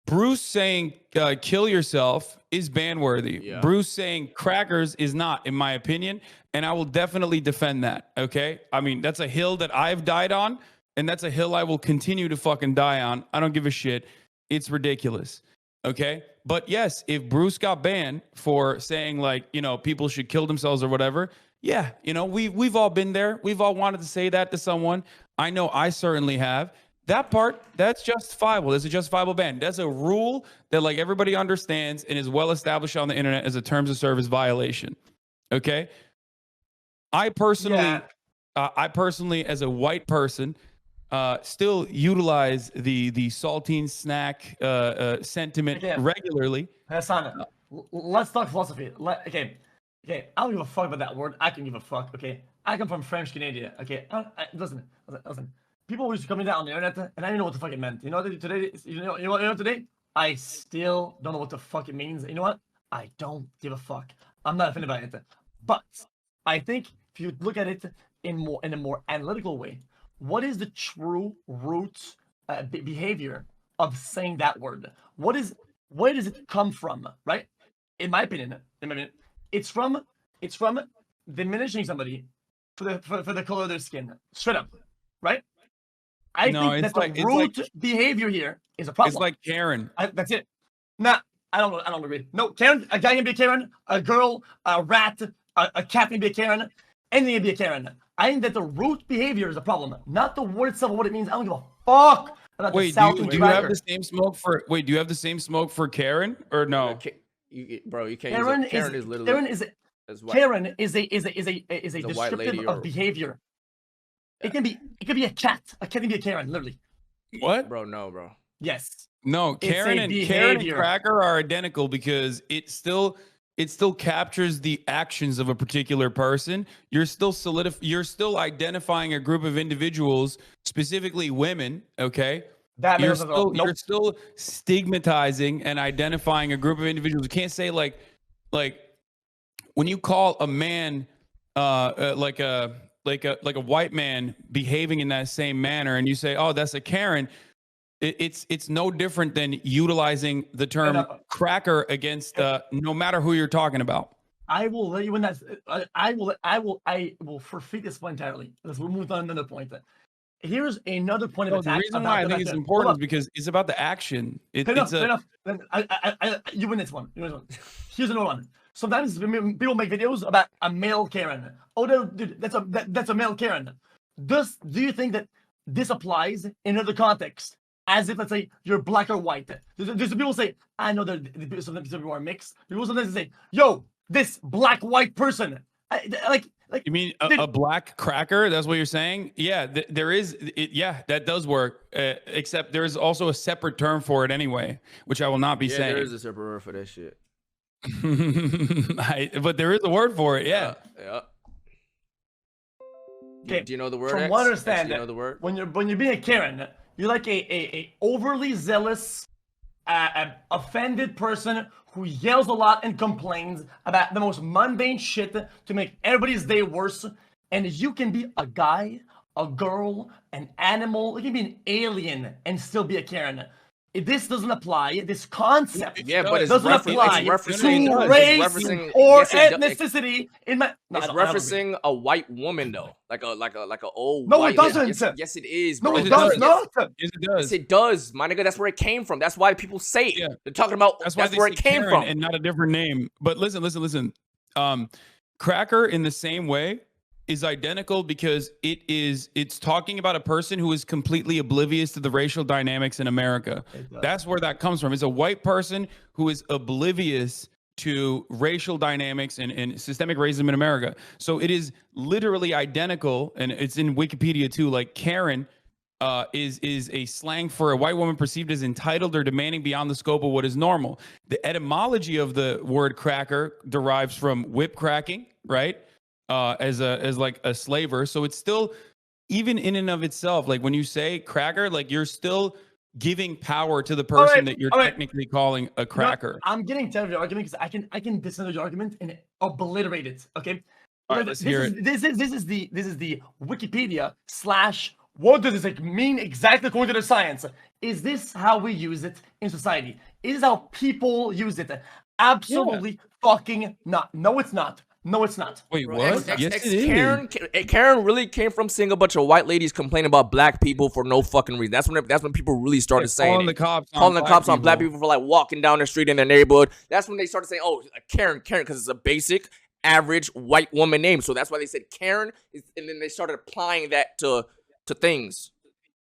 Bruce saying kill yourself is ban worthy. Yeah. Bruce saying crackers is not, in my opinion, and I will definitely defend that. Okay, I mean that's a hill that I've died on, and that's a hill I will continue to fucking die on. I don't give a shit. It's ridiculous. Okay, but yes, if Bruce got banned for saying like, you know, people should kill themselves or whatever, yeah, you know, we've all been there. We've all wanted to say that to someone. I know I certainly have. That part, that's justifiable. That's a justifiable ban. That's a rule that like everybody understands and is well established on the internet as a terms of service violation. Okay. I personally, as a white person, still utilize the saltine snack sentiment regularly. Hassan, let's talk philosophy. Okay. I don't give a fuck about that word. I can give a fuck. Okay. I come from French Canada. Okay. Listen. People used to come in on the internet, and I didn't know what the fuck it meant. You know today? You know what today? I still don't know what the fuck it means. You know what? I don't give a fuck. I'm not offended by it. But I think if you look at it in a more analytical way, what is the true root behavior of saying that word? Where does it come from? Right? In my opinion, it's from diminishing somebody for the color of their skin. Straight up, right? I think that the root behavior here is a problem. It's like Karen. That's it. Nah, I don't agree. No, Karen, a guy can be a Karen, a girl, a rat, a cat can be a Karen, anything can be a Karen. I think that the root behavior is a problem, not the word itself or what it means. I don't give a fuck about do you have the same smoke for do you have the same smoke for Karen or no? Bro, you can't Karen use Karen is literally Karen is a descriptive of behavior. It can be a cat. A cat can be a Karen, literally. What? Bro, no, bro. Yes. No, Karen and Cracker are identical because it still captures the actions of a particular person. You're still identifying a group of individuals, specifically women, okay? You're still stigmatizing and identifying a group of individuals. You can't say like when you call a man like a white man behaving in that same manner, and you say, "Oh, that's a Karen," it's no different than utilizing the term cracker against no matter who you're talking about. I will let you in that. I will forfeit this point entirely. Let's move on to another point. Here's another point of attack. The reason why I think it's important is because it's about the action. Fair enough. You win this one. Here's another one. Sometimes people make videos about a male Karen. Oh, dude, that's a male Karen. Do you think that this applies in other contexts? As if, let's say, you're black or white. There's people say, I know that sometimes people are mixed. People sometimes say, yo, this black-white person. You mean a black cracker? That's what you're saying? Yeah, there is. Yeah, that does work. Except there is also a separate term for it anyway, which I will not be saying. There is a separate word for that shit. But there is a word for it. Yeah. Okay. Do you know the word? From what I understand, do you know the word? When you're being a Karen, you're like a overly zealous, offended person who yells a lot and complains about the most mundane shit to make everybody's day worse. And you can be a guy, a girl, an animal. You can be an alien and still be a Karen. This doesn't apply. This concept doesn't apply to race or ethnicity. It's referencing a white woman though, like a old. No, white it doesn't. Yes, it is. Bro. No, it does not. Yes, it does. Yes, it does, my nigga. That's where it came from. That's why people say it. Yeah. They're talking about. That's where it came from, and not a different name. But listen. Cracker in the same way is identical because it's talking about a person who is completely oblivious to the racial dynamics in America. That's where that comes from. It's a white person who is oblivious to racial dynamics and systemic racism in America. So it is literally identical, and it's in Wikipedia too. Like Karen is a slang for a white woman perceived as entitled or demanding beyond the scope of what is normal. The etymology of the word cracker derives from whip cracking, right? As like a slaver. So it's still, even in and of itself, like when you say cracker, like you're still giving power to the person that you're technically calling a cracker. No, I'm getting tired of your argument because I can dissent your argument and obliterate it. Okay. All right, let's hear it. This is the Wikipedia / what does this mean exactly according to the science? Is this how we use it in society? Is this how people use it? Absolutely fucking not. No, it's not. No, it's not. Wait, what? Yes, it is. Karen really came from seeing a bunch of white ladies complain about black people for no fucking reason. That's when people really started saying calling the cops on black people for like walking down the street in their neighborhood. That's when they started saying, "Oh, Karen," because it's a basic, average white woman name. So that's why they said Karen, and then they started applying that to things.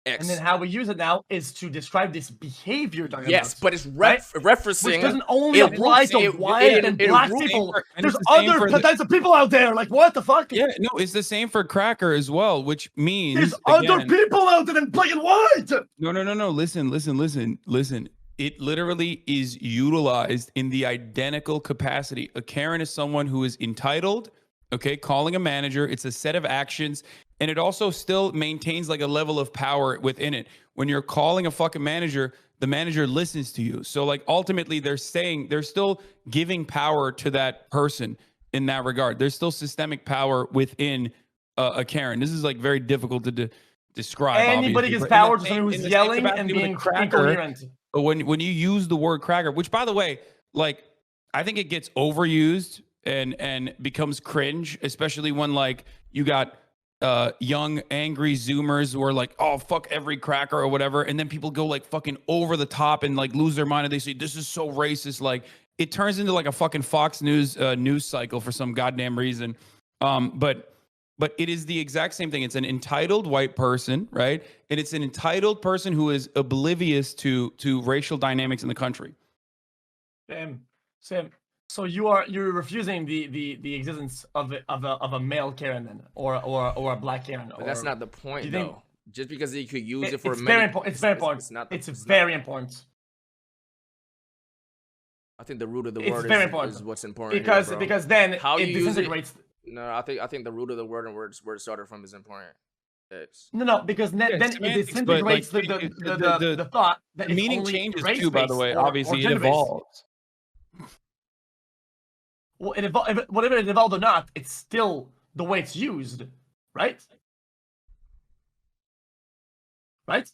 X. And then how we use it now is to describe this behavior. Yes, but it's referencing. Which doesn't only apply to white and black people. There's other types of people out there. Like, what the fuck? Yeah, no, it's the same for cracker as well, which means there's other people out there in black and white. No. Listen. It literally is utilized in the identical capacity. A Karen is someone who is entitled, okay, calling a manager. It's a set of actions. And it also still maintains like a level of power within it. When you're calling a fucking manager, the manager listens to you. So like ultimately they're still giving power to that person in that regard. There's still systemic power within a Karen. This is like very difficult to describe. Anybody gets power to someone who's yelling and being incoherent. But when you use the word cracker, which by the way, like I think it gets overused and becomes cringe, especially when like you got young angry zoomers who are like, oh fuck every cracker or whatever, and then people go like fucking over the top and like lose their mind and they say this is so racist. Like it turns into like a fucking Fox News news cycle for some goddamn reason. But it is the exact same thing. It's an entitled white person, right? And it's an entitled person who is oblivious to racial dynamics in the country. Sam. So you're refusing the existence of a male Karen then, or a black Karen. But that's not the point though. Just because you could use it for it's very important. It's very important. It's very important. I think the root of the word is what's important. Because then how it disintegrates. No, I think the root of the word and where it started from is important. No, because then it disintegrates the thought that the meaning changes too. By the way, obviously it evolves. well, whatever it evolved or not, it's still the way it's used, right? Right?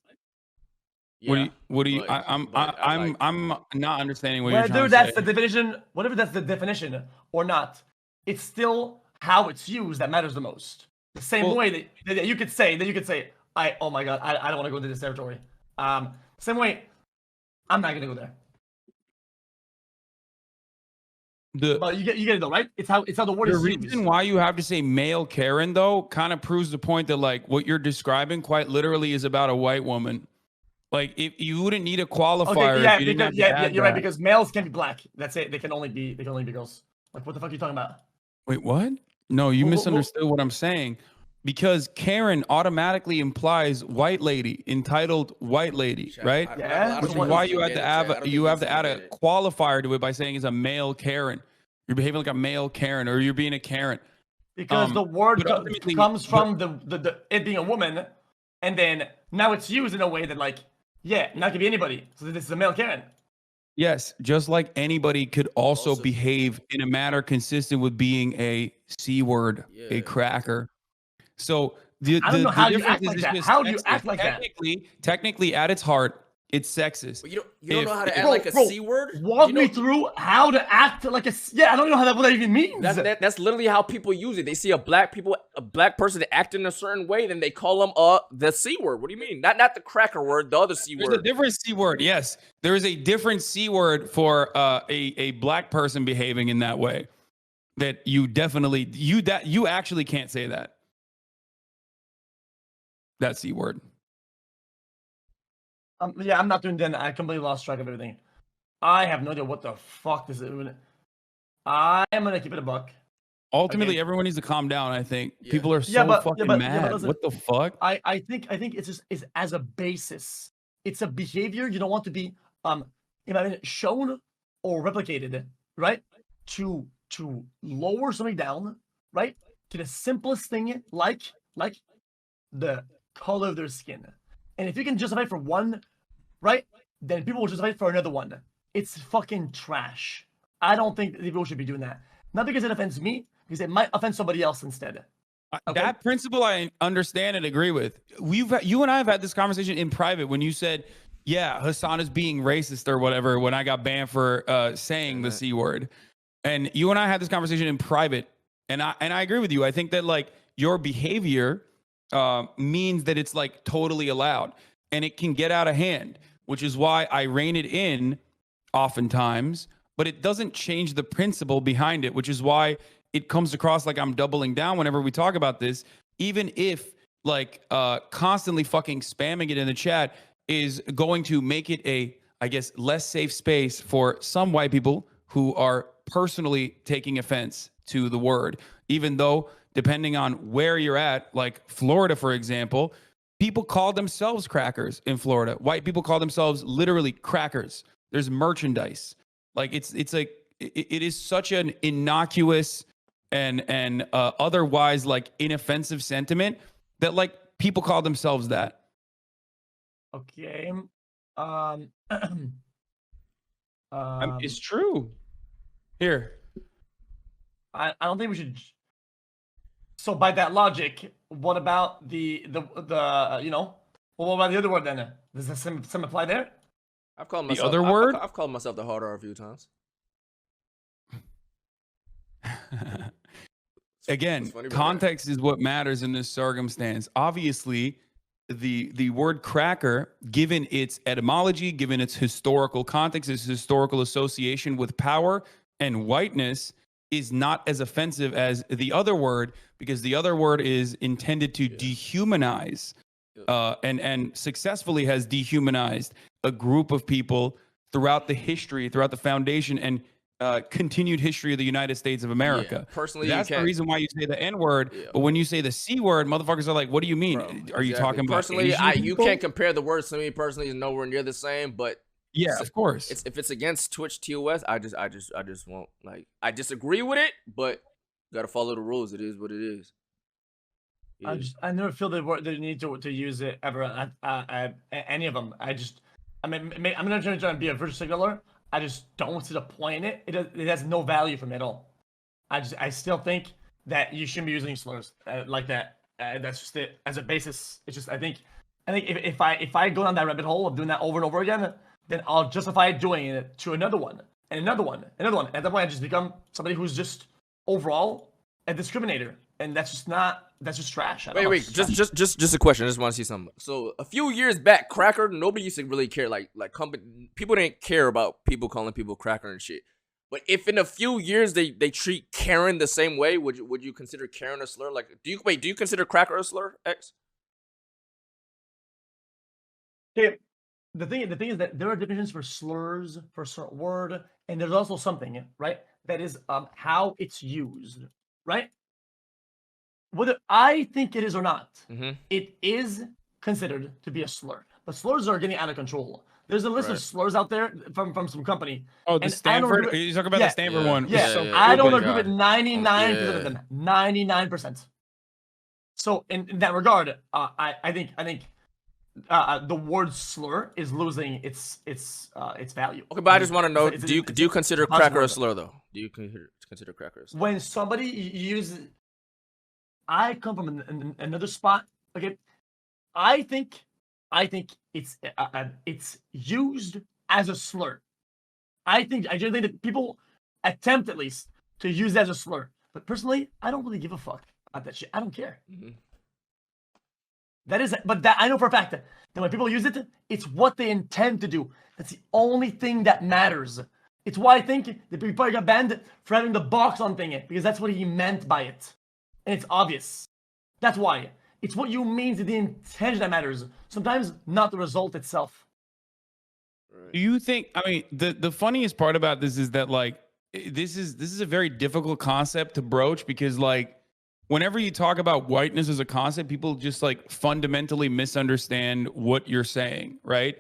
Yeah, I'm not understanding what you're trying Whether to that's say. the definition, whatever that's the definition or not, it's still how it's used that matters the most. The same way that you could say oh my god, I don't want to go into this territory. Same way, I'm not gonna go there. But you get it though, right? It's how the word is used. The reason why you have to say male Karen though kind of proves the point that like what you're describing quite literally is about a white woman. Like if you wouldn't need a qualifier. Okay, yeah, if you didn't because, have to you're right, because males can be black. That's it. They can only be girls. Like what the fuck are you talking about? Wait, what? No, you misunderstood what I'm saying. Because Karen automatically implies white lady, entitled white lady, right? Yeah. Which is why you have to add a qualifier to it by saying it's a male Karen. You're behaving like a male Karen, or you're being a Karen. Because the word comes from the it being a woman, and then now it's used in a way that like, yeah, not gonna be anybody. So this is a male Karen. Yes, just like anybody could also behave in a manner consistent with being a C word, a cracker. So I don't know how you act like that. How do you act like that? Technically, at its heart, it's sexist. You don't know how to act like a C word? Walk me through how to act like a... Yeah, I don't know what that even means. That's literally how people use it. They see a black person acting a certain way, then they call them the C word. What do you mean? Not the cracker word, the other C word. There's a different C word, yes. There is a different C word for a black person behaving in that way. That you definitely... You actually can't say that. That C word. Yeah, I'm not doing that. I completely lost track of everything. I have no idea what the fuck this is. I am gonna keep it a buck. Ultimately, everyone needs to calm down. I think people are so fucking mad. What the fuck? I think it's as a basis. It's a behavior you don't want to be shown or replicated, right? To lower something down, right? To the simplest thing, like the color of their skin. And if you can justify it for one, right, then people will justify it for another one. It's fucking trash. I don't think people should be doing that. Not because it offends me, because it might offend somebody else instead. Okay? That principle I understand and agree with. You and I have had this conversation in private when you said, yeah, Hassan is being racist or whatever when I got banned for saying the C word. And you and I had this conversation in private. And I agree with you. I think that like your behavior means that it's like totally allowed and it can get out of hand, which is why I rein it in oftentimes, but it doesn't change the principle behind it, which is why it comes across like I'm doubling down whenever we talk about this, even if like constantly fucking spamming it in the chat is going to make it a, I guess, less safe space for some white people who are personally taking offense to the word, even though depending on where you're at, like Florida, for example, people call themselves crackers in Florida. White people call themselves literally crackers. There's merchandise. Like it's like it is such an innocuous and otherwise like inoffensive sentiment that like people call themselves that. Okay. It's true. Here. I don't think we should. So by that logic, what about the what about the other word then? Does the same apply there? I've called myself the other word. I've called myself the hard R a few times. Again, context is what matters in this circumstance. Obviously, the word cracker, given its etymology, given its historical context, its historical association with power and whiteness, is not as offensive as the other word, because the other word is intended to dehumanize and successfully has dehumanized a group of people throughout the history, throughout the foundation and continued history of the United States of America. Personally, that's the reason why you say the N word. But when you say the C word, motherfuckers are like, what do you mean? Bro, are you talking about personally? You can't compare the words to me personally. Is nowhere near the same, but yeah, of course. If it's against Twitch TOS, I just won't like. I disagree with it, but you gotta follow the rules. It is what it is. Yeah. I never feel the need to use it ever. Any of them. I'm not trying to be a virtue signaler. I just don't see the point in it. It has no value for me at all. I still think that you shouldn't be using slurs like that. That's just it as a basis. It's just I think if I go down that rabbit hole of doing that over and over again, then I'll justify doing it to another one and another one, another one. At that point, I just become somebody who's just overall a discriminator, and that's just trash. Wait, just a question. I just want to see something. So a few years back, cracker, nobody used to really care. Like people didn't care about people calling people cracker and shit. But if in a few years they treat Karen the same way, would you consider Karen a slur? Like, do you consider cracker a slur, X? Okay, the thing is that there are definitions for slurs for a certain word, and there's also something, right, that is how it's used, right? Whether I think it is or not, it is considered to be a slur. But slurs are getting out of control. There's a list of slurs out there from some company. Oh, the Stanford? You talking about the Stanford one? Yeah, I don't agree with 99% of them. 99%. So in that regard, I think the word slur is losing its value. Okay, but I just want to know: do you consider cracker a slur though? Do you consider cracker a slur? When somebody uses, I come from another spot. Okay, I think it's used as a slur. I generally think that people attempt at least to use it as a slur. But personally, I don't really give a fuck about that shit. I don't care. But I know for a fact that when people use it, it's what they intend to do. That's the only thing that matters. It's why I think that people probably got banned for having the box on thing, because that's what he meant by it. And it's obvious. That's why. It's what you mean to the intention that matters. Sometimes not the result itself. Do you think, I mean, the funniest part about this is that, like, this is a very difficult concept to broach, because, like, whenever you talk about whiteness as a concept, people just, like, fundamentally misunderstand what you're saying, right?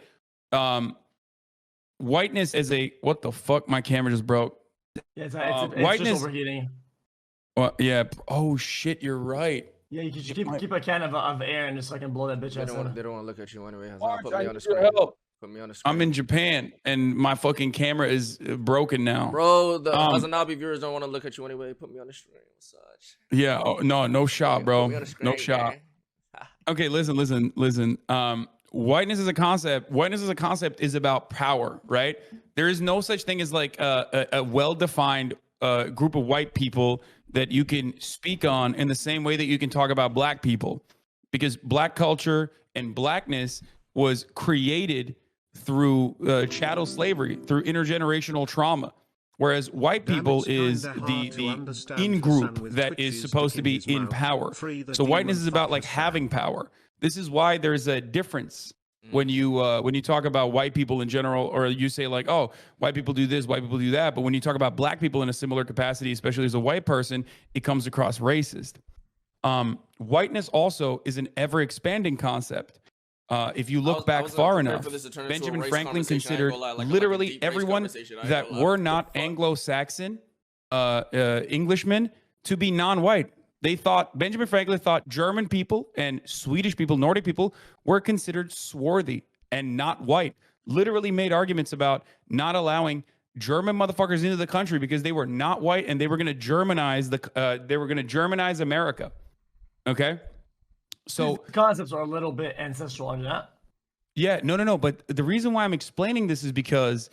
Whiteness as a, what the fuck? My camera just broke. Yeah, it's just overheating. Well, yeah. Oh shit, you're right. Yeah, you can just keep a can of air and just so I can blow that bitch out. They don't want to look at you anyway. Put me on the screen. Put me on the screen. I'm in Japan and my fucking camera is broken now. Bro, the Hasanabi viewers don't want to look at you anyway. Put me on the screen. Massage. Yeah. Oh, no shot, bro. No shot. Okay, listen. Whiteness as a concept is about power, right? There is no such thing as like a well-defined group of white people that you can speak on in the same way that you can talk about black people, because black culture and blackness was created through chattel slavery, through intergenerational trauma, whereas white people is the in group that is supposed to be in power. So whiteness is about like having power. This is why there's a difference when you talk about white people in general, or you say like, oh, white people do this, white people do that. But when you talk about black people in a similar capacity, especially as a white person, it comes across racist. Whiteness also is an ever expanding concept. If you look back far enough, Benjamin Franklin considered literally everyone that were not Anglo-Saxon Englishmen to be non-white. Benjamin Franklin thought German people and Swedish people, Nordic people, were considered swarthy and not white. Literally made arguments about not allowing German motherfuckers into the country because they were not white and they were going to Germanize America. Okay, so these concepts are a little bit ancestral under that. Yeah, no. But the reason why I'm explaining this is because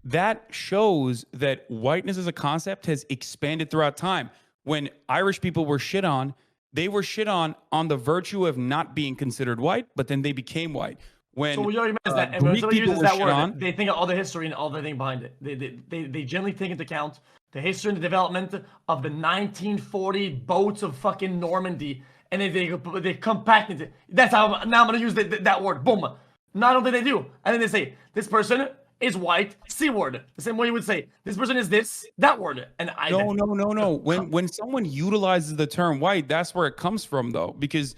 that shows that whiteness as a concept has expanded throughout time. When Irish people were shit on, they were shit on the virtue of not being considered white, but then they became white. When so what argument is that? And when somebody uses that word, they think of all the history and all the thing behind it. They generally take into account the history and the development of the 1940 boats of fucking Normandy, and they compact it. That's how now I'm gonna use that word. Boom. Not only they do, and then they say this person is white, C word. The same way you would say, this person is this, that word. And No. When someone utilizes the term white, that's where it comes from though. Because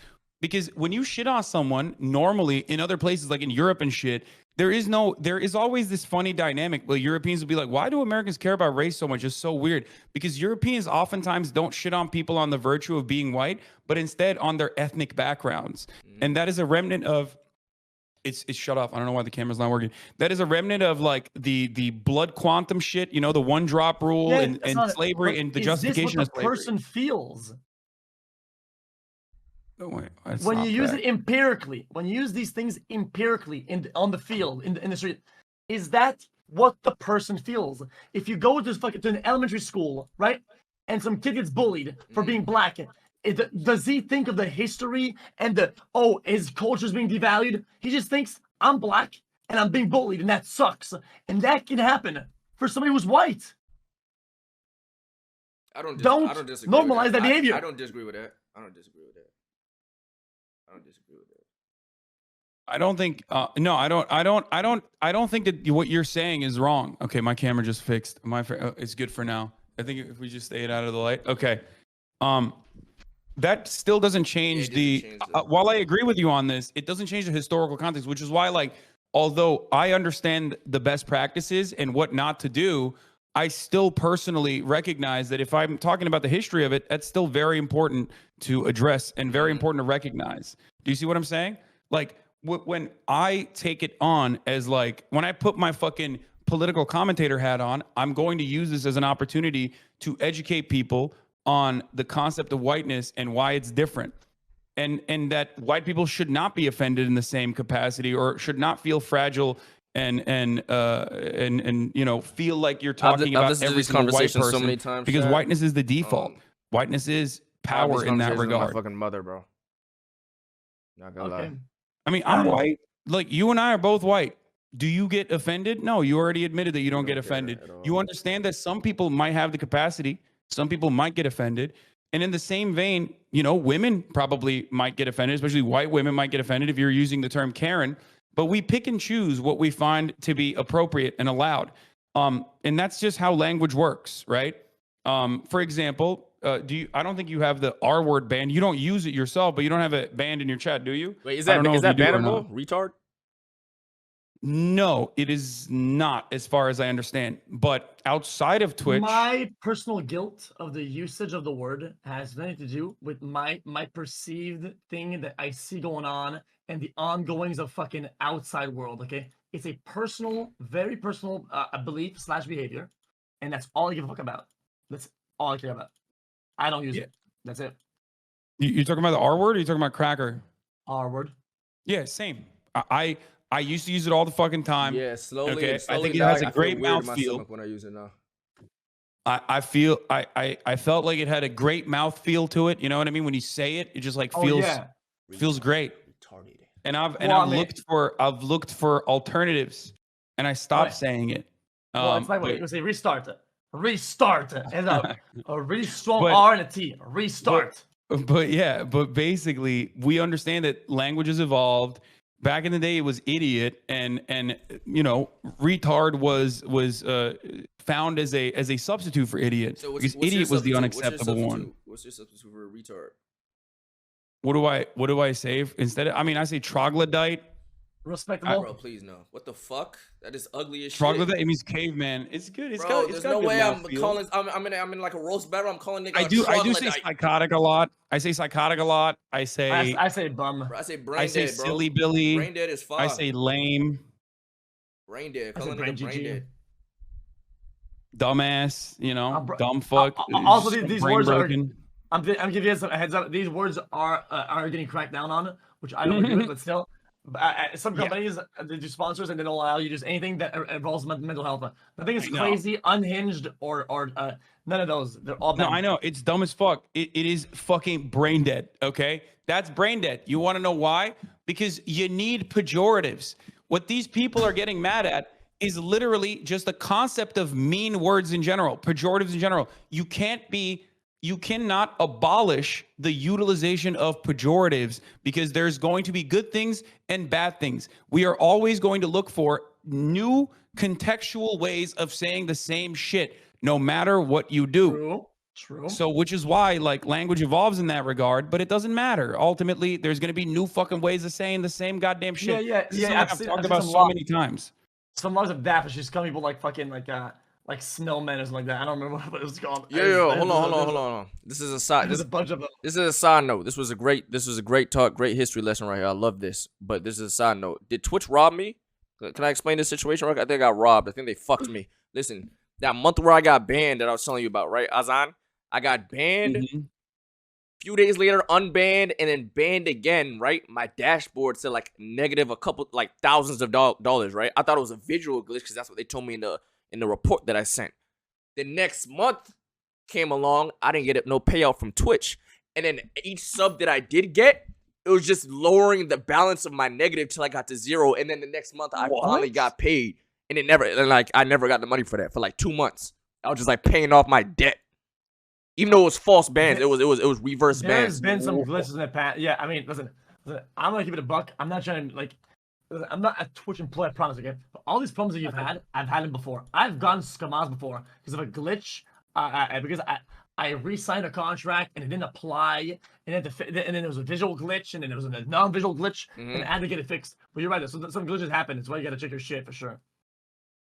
when you shit on someone, normally in other places like in Europe and shit, there is always this funny dynamic where Europeans will be like, why do Americans care about race so much? It's so weird. Because Europeans oftentimes don't shit on people on the virtue of being white, but instead on their ethnic backgrounds. And that is a remnant of it's shut off. I don't know why the camera's not working. That is a remnant of like the blood quantum shit, you know, the 1 drop rule and slavery and the justification of slavery. Is this what the person feels? Oh, wait, when you use it empirically, when you use these things empirically on the field, in the street, is that what the person feels? If you go to an elementary school, right, and some kid gets bullied for being black, does he think of the history and his culture is being devalued? He just thinks, I'm black and I'm being bullied and that sucks. And that can happen for somebody who's white. I don't disagree normalize that behavior. I don't disagree with that. I don't disagree with that. I don't think no, I don't think that what you're saying is wrong. Okay, my camera just fixed. It's good for now. I think if we just stay it out of the light. Okay. That still doesn't change while I agree with you on this, it doesn't change the historical context, which is why, like, although I understand the best practices and what not to do, I still personally recognize that if I'm talking about the history of it, that's still very important to address and very important to recognize. Do you see what I'm saying? Like, when I take it on as like, when I put my fucking political commentator hat on, I'm going to use this as an opportunity to educate people on the concept of whiteness and why it's different. And that white people should not be offended in the same capacity or should not feel fragile and you know, feel like you're talking about every single white person so many times, because whiteness is the default. Whiteness is power in that regard. My fucking mother, bro. Not gonna lie. I mean, I'm white. Like, you and I are both white. Do you get offended? No, you already admitted that you don't get offended. You understand that some people might have the capacity. Some people might get offended. And in the same vein, you know, women probably might get offended, especially white women might get offended if you're using the term Karen. But we pick and choose what we find to be appropriate and allowed. And that's just how language works, right? For example, I don't think you have the R word banned. You don't use it yourself, but you don't have it banned in your chat, do you? Wait, is that bannable? Retard? No, it is not, as far as I understand. But outside of Twitch, my personal guilt of the usage of the word has nothing to do with my perceived thing that I see going on and the ongoings of fucking outside world. Okay, it's a personal, very personal belief / behavior, and that's all I give a fuck about. That's all I care about. I don't use it. That's it. You talking about the R word or you talking about cracker? R word. Yeah, same. I used to use it all the fucking time. Yeah, slowly. Okay, I think it has a great mouthfeel. When I use it now. I felt like it had a great mouthfeel to it. You know what I mean? When you say it, it just like feels great. Retarded. And I've looked for alternatives, and I stopped saying it. Well, it's like what you say, restart. And a really strong R and a T. Restart. But basically, we understand that language has evolved. Back in the day, it was idiot, and you know, retard was found as a substitute for idiot, because idiot was the unacceptable one. What's your substitute for a retard? What do I say instead? I mean, I say troglodyte. Respectable. Bro, please no. What the fuck? That is ugly as shit. Troglodyte, it means caveman. It's good. There's no way I'm calling. I'm in like a roast battle. I'm calling nigga. I do say psychotic a lot. I say psychotic a lot. I say bum. Bro, I say brain dead, bro. I say silly Billy. Brain dead is fine. I say lame. Brain dead. Calling nigga brain dead. Dumbass. You know, dumb fuck. Also, these words broken. I'm giving you some heads up. These words are getting cracked down on, which I don't agree with, but still. Some companies they do sponsors and they don't allow you to use anything that involves mental health. Nothing is crazy, unhinged, or none of those. They're all bad. No, I know it's dumb as fuck. It is fucking brain dead. Okay, that's brain dead. You want to know why? Because you need pejoratives. What these people are getting mad at is literally just the concept of mean words in general, pejoratives in general. You cannot abolish the utilization of pejoratives because there's going to be good things and bad things. We are always going to look for new contextual ways of saying the same shit, no matter what you do. True. So, which is why, like, language evolves in that regard, but it doesn't matter. Ultimately, there's going to be new fucking ways of saying the same goddamn shit. Yeah. I've talked about so many times. Some laws of that, but just telling people like fucking like like snowmen or something like that. I don't remember what it was called. Hold on. This is a side. There's a bunch of them. This is a side note. This was a great talk, great history lesson right here. I love this. But this is a side note. Did Twitch rob me? Can I explain this situation? I think I got robbed. I think they fucked me. Listen, that month where I got banned that I was telling you about, right, Azan? I got banned. Mm-hmm. Few days later, unbanned, and then banned again, right? My dashboard said like negative a couple, like thousands of dollars, right? I thought it was a visual glitch because that's what they told me in the report that I sent. The next month came along, I didn't get no payout from Twitch, and then each sub that I did get, it was just lowering the balance of my negative till I got to 0, and then the next month I finally got paid, and I never got the money for that for like 2 months. I was just like paying off my debt. Even though it was false bans, it was reverse bans. There's been some glitches in the past. Yeah, I mean, listen, I'm gonna give it a buck. I'm not trying to I'm not a Twitch employee, I promise again. But all these problems that you've had, I've had them before. I've gone scammers before because of a glitch. Because I re-signed a contract and it didn't apply, and then there was a visual glitch, and then there was a non-visual glitch, and I had to get it fixed. But you're right. So some glitches happen. It's why you gotta check your shit for sure.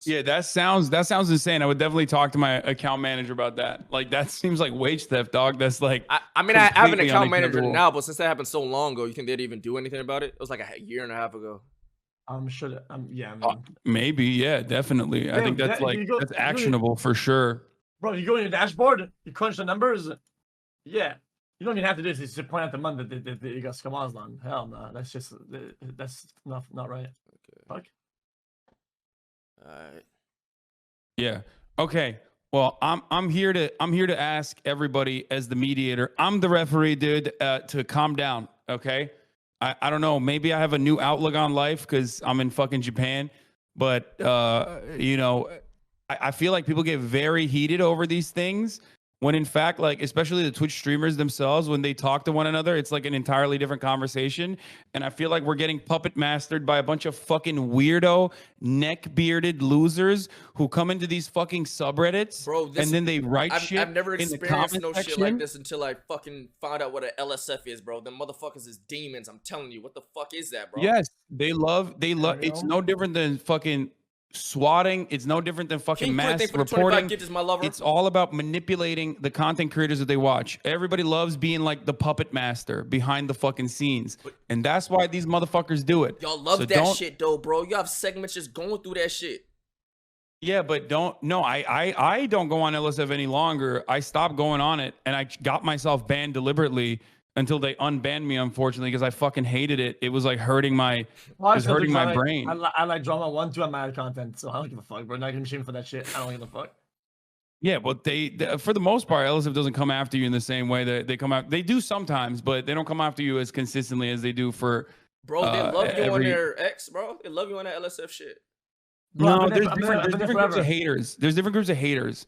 Yeah, that sounds insane. I would definitely talk to my account manager about that. Like, that seems like wage theft, dog. That's like, I mean, I have an account manager now, but since that happened so long ago, you think they'd even do anything about it? It was like a year and a half ago. I'm sure that, yeah. Maybe, yeah, definitely. I think that's that's actionable for sure. Bro, you go in your dashboard, you crunch the numbers. Yeah, you don't even have to do this. You just point out the month that you got scammers on. Hell no, that's not right. Okay. Fuck. Alright. Yeah. Okay. Well, I'm here to ask everybody as the mediator. I'm the referee, dude. To calm down. Okay. I don't know. Maybe I have a new outlook on life because I'm in fucking Japan. But you know, I feel like people get very heated over these things. When in fact, like, especially the Twitch streamers themselves, when they talk to one another, it's like an entirely different conversation. And I feel like we're getting puppet mastered by a bunch of fucking weirdo, neck-bearded losers who come into these fucking subreddits, bro, and then they write shit. I've never in experienced the no section. shit like this until I fucking found out what an LSF is, bro. Them motherfuckers is demons. I'm telling you, what the fuck is that, bro? Yes, they love. It's no different than fucking swatting. It's no different than fucking mass reporting. It's all about manipulating the content creators that they watch. Everybody loves being like the puppet master behind the fucking scenes, and that's why these motherfuckers do it. Y'all love that shit though, bro. You have segments just going through that shit. Yeah, but I don't go on LSF any longer. I stopped going on it, and I got myself banned deliberately until they unbanned me, unfortunately, because I fucking hated it. It was like hurting my brain. I like drama 1, 2 on my content, so I don't give a fuck, bro. Not gonna shame for that shit. I don't give a fuck. Yeah, but they for the most part, LSF doesn't come after you in the same way that they come out. They do sometimes, but they don't come after you as consistently as they do for. Bro, they love you on their X, bro. They love you on that LSF shit. Bro, no, there's different groups of haters. There's different groups of haters,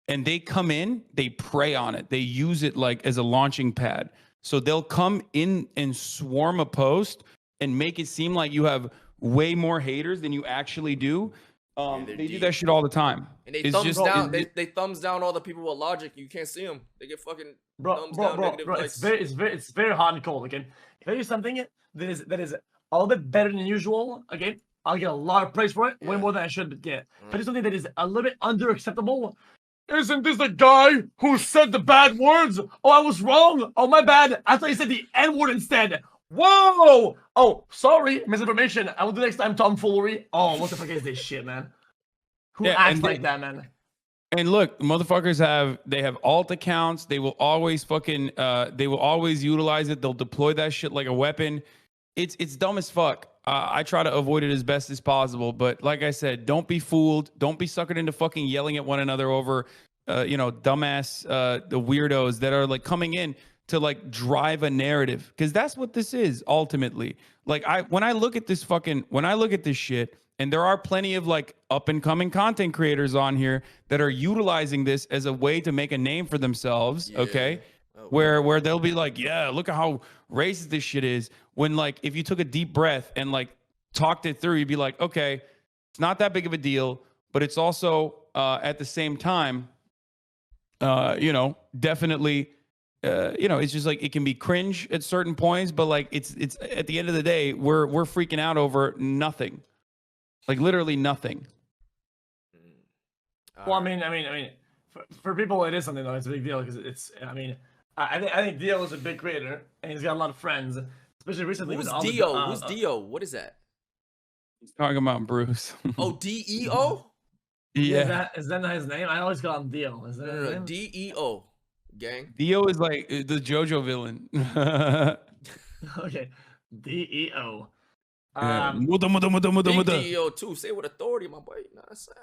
and they come in, they prey on it, they use it like as a launching pad. So they'll come in and swarm a post and make it seem like you have way more haters than you actually do. They do that shit all the time. And they thumbs down. They thumbs down all the people with logic. You can't see them. They get fucking thumbs down. Bro. It's very hot and cold. Okay, if I do something that is a little bit better than usual, okay, I'll get a lot of praise for it, way more than I should get. If I do something that is a little bit under acceptable. Isn't this the guy who said the bad words? Oh, I was wrong. Oh, my bad. I thought you said the N-word instead. Whoa! Oh, sorry. Misinformation. I will do next time tomfoolery. Oh, what the fuck is this shit, man? Who acts like that, man? And look, motherfuckers have alt accounts. They will always utilize it. They'll deploy that shit like a weapon. It's dumb as fuck. I try to avoid it as best as possible, but like I said, don't be fooled. Don't be suckered into fucking yelling at one another over, dumbass, the weirdos that are like coming in to like drive a narrative, because that's what this is ultimately. Like when I look at this shit, and there are plenty of like up and coming content creators on here that are utilizing this as a way to make a name for themselves. Yeah. Okay. Where they'll be like, yeah, look at how racist this shit is. When like, if you took a deep breath and like talked it through, you'd be like, okay, it's not that big of a deal, but it's also at the same time, definitely, it's just like, it can be cringe at certain points, but like it's at the end of the day, we're freaking out over nothing, like literally nothing. Well, I mean, for people, it is something though. It's a big deal because it's. I mean, I think Dio is a big creator and he's got a lot of friends, especially recently. Who's with all Dio? The, Who's Dio? What is that? He's talking about Bruce. Oh, DEO. Yeah. Is that not his name? I always call him Dio. Is that his name? DEO. Gang. Dio is like the JoJo villain. Okay, DEO. DEO too. Say with authority, my boy. You know what I'm saying?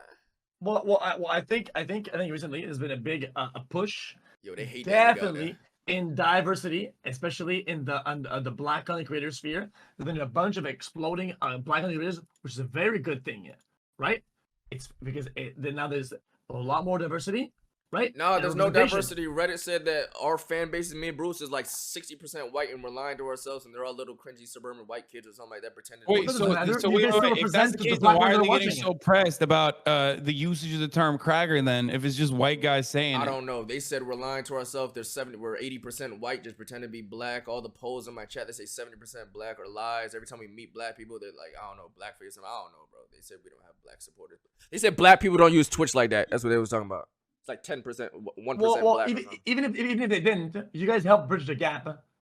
Well, I think recently there's been a big a push. Yo, they hate definitely in diversity, especially in the Black content creator sphere. There's been a bunch of exploding Black content creators, which is a very good thing, right? It's because now there's a lot more diversity, right? No, there's no diversity. Reddit said that our fan base, me and Bruce, is like 60% white, and we're lying to ourselves, and they're all little cringy suburban white kids or something like that pretending. Wait, so if that's the case, then why are they getting so pressed about the usage of the term "cragger"? Then, if it's just white guys saying I don't know. They said we're lying to ourselves. We're 80% white, just pretend to be black. All the polls in my chat, they say 70% black or lies. Every time we meet black people, they're like, I don't know, blackface. I don't know, bro. They said we don't have black supporters. They said black people don't use Twitch like that. That's what they was talking about. It's like 10%, 1% black. Even if they didn't, you guys helped bridge the gap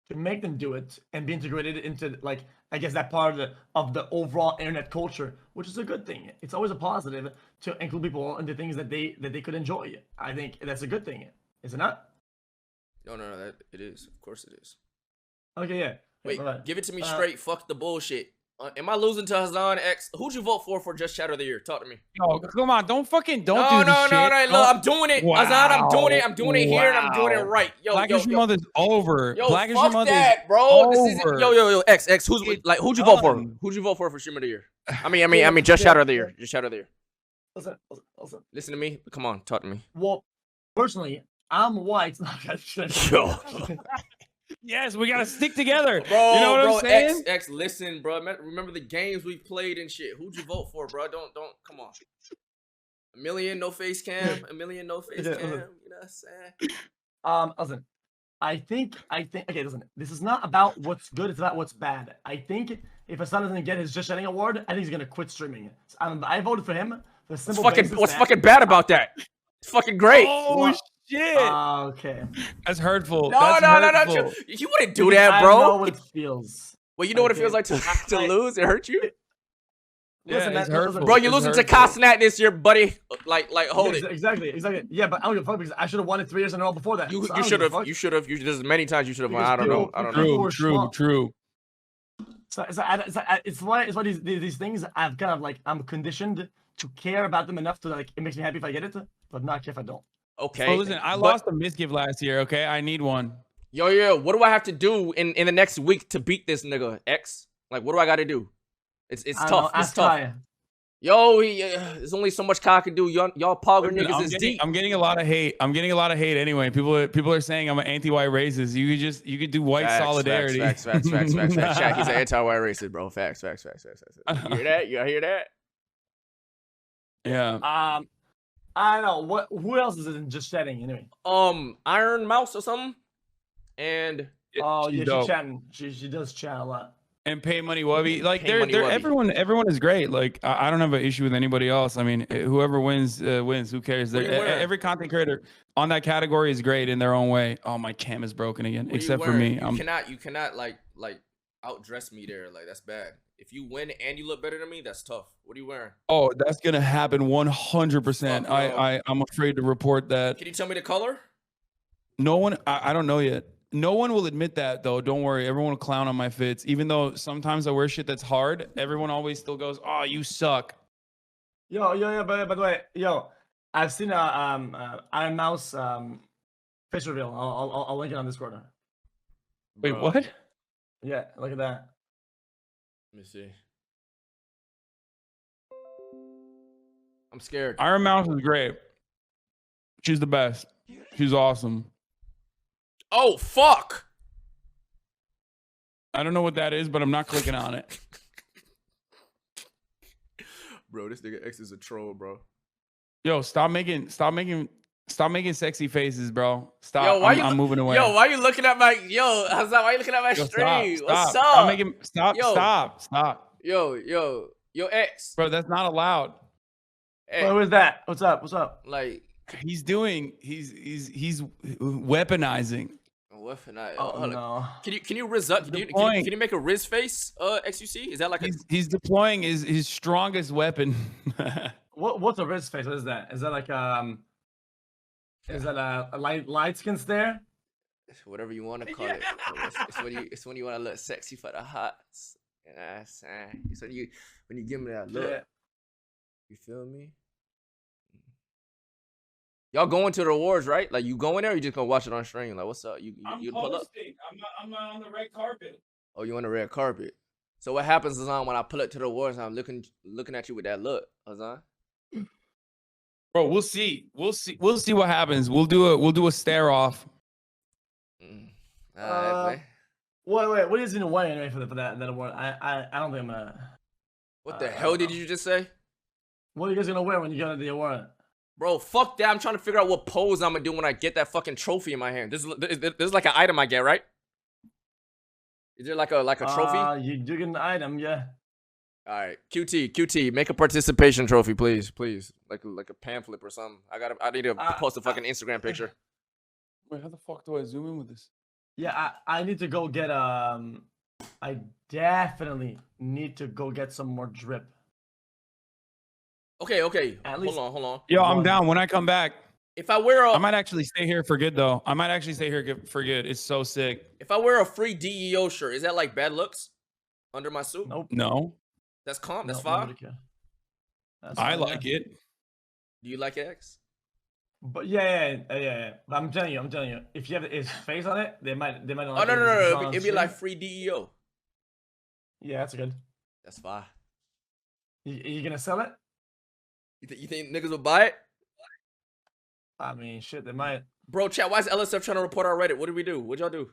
to make them do it and be integrated into, like, I guess that part of the overall internet culture, which is a good thing. It's always a positive to include people into things that they could enjoy. I think that's a good thing, is it not? No, that it is. Of course it is. Okay, yeah. Wait, give it to me straight. Fuck the bullshit. Am I losing to Hassan X? Who'd you vote for just Chatter of the Year? Talk to me. Oh, come on. Don't do this shit. No. Look, I'm doing it. Wow. Hassan, I'm doing it. I'm doing it here, and I'm doing it right. Black is Your Mother's over. Yo, Black fuck is Your that, bro. Over. Yo, X. Who'd you vote for? Who'd you vote for Streamer of the Year? I mean, just Chatter of the Year. Just Chatter of the Year. Listen to me. Come on, talk to me. Well, personally, I'm white. Yo. Yes, we gotta stick together, bro. You know what I'm saying? X, listen, bro. Remember the games we've played and shit. Who'd you vote for, bro? Don't. Come on. A million no face cam. A million no face cam. You know what I'm saying? Listen. I think. Okay, listen. This is not about what's good. It's about what's bad. I think if Hassan doesn't get his Just Chatting award, I think he's gonna quit streaming. I voted for him. What's fucking bad about that? It's fucking great. Oh shit. Okay. That's hurtful. No. You wouldn't do that, bro. I know what it feels. Well, you know what it feels like to lose? It hurt you? Listen, it's hurtful. Bro, you're losing to Hasanabi this year, buddy. Like, hold it. Exactly. Yeah, but I don't give a fuck because I should have won it 3 years in a row before that. You should have. There's many times you should have won. I don't know. True. So it's why these things I've kind of like, I'm conditioned to care about them enough to, like, it makes me happy if I get it, but not if I don't. Okay. So listen, I lost a misgive last year. Okay, I need one. Yo, what do I have to do in the next week to beat this nigga X? Like, what do I got to do? It's tough. It's tough. Yo, there's only so much I can do. Y'all pogger niggas is deep. I'm getting a lot of hate. Anyway. People are saying I'm an anti-white racist. You could do white solidarity. Facts. Shaq, he's an anti-white racist, bro. Facts. You hear that? You hear that? Yeah. I don't know. Who else is in Just Chatting anyway? Iron Mouse or something. And she's chatting. She does chat a lot. And Pay Money Wubby. Like everyone is great. Like I don't have an issue with anybody else. I mean, whoever wins wins. Who cares? Every content creator on that category is great in their own way. Oh, my cam is broken again, except for me. You cannot like outdress me there. Like, that's bad. If you win and you look better than me, that's tough. What are you wearing? Oh, that's gonna happen 100%. I'm afraid to report that. Can you tell me the color? No one. I don't know yet. No one will admit that, though. Don't worry. Everyone will clown on my fits. Even though sometimes I wear shit that's hard, everyone always still goes, "Oh, you suck." Yo. By the way, I've seen Iron Mouse face reveal. I'll link it on Discord. Wait, what? Yeah, look at that. Let me see. I'm scared. Iron Mouse is great. She's the best. She's awesome. Oh, fuck. I don't know what that is, but I'm not clicking on it. Bro, this nigga X is a troll, bro. Yo, stop making sexy faces, bro. Stop. Yo, I'm moving away. Yo, why you looking at my why you looking at my stream? Stop. What's up? Stop. Yo, X. Bro, that's not allowed. Hey, Who is that? What's up? What's up? like He's weaponizing. Oh no. Can you riz up? Can you make a riz face? XQC? Is that like he's deploying his strongest weapon. What's a wrist face? What is that? Is that like Is that a light skin stare? whatever you want to call it? It's when you want to look sexy for the hots. You know what I'm saying? It's when you give me that look. Yeah. You feel me? Y'all going to the awards, right? Like you going there, or you just gonna watch it on stream? Like, what's up? You pull up? I'm not on the red carpet. Oh, you on the red carpet? So what happens is when I pull up to the awards, and I'm looking at you with that look, Hassan? Bro, we'll see what happens. We'll do a stare off. Man. Wait. What is in the way anyway for that award? I don't think I'm gonna. What the hell did you just say? What are you guys gonna wear when you go to the award? Bro, fuck that. I'm trying to figure out what pose I'm gonna do when I get that fucking trophy in my hand. This is like an item I get, right? Is there like a trophy? You do get an item, yeah. All right, QT, make a participation trophy, please, like a pamphlet or something. I need to post a fucking Instagram picture. Wait, how the fuck do I zoom in with this? Yeah, I need to go get I definitely need to go get some more drip. Okay. At least, hold on. Yo, I'm down. When I come back, if I wear I might actually stay here for good though. I might actually stay here for good. It's so sick. If I wear a free DEO shirt, is that like bad looks under my suit? Nope. No. That's calm. That's no, fine. I like it. Do you like it, X? But yeah. But I'm telling you, if you have his face on it, they might not. Oh no. It'd be like free DEO. Yeah, that's good. That's fine. You gonna sell it? You think niggas will buy it? I mean, shit, they might. Bro, chat, why is LSF trying to report our Reddit? What did we do? What'd y'all do?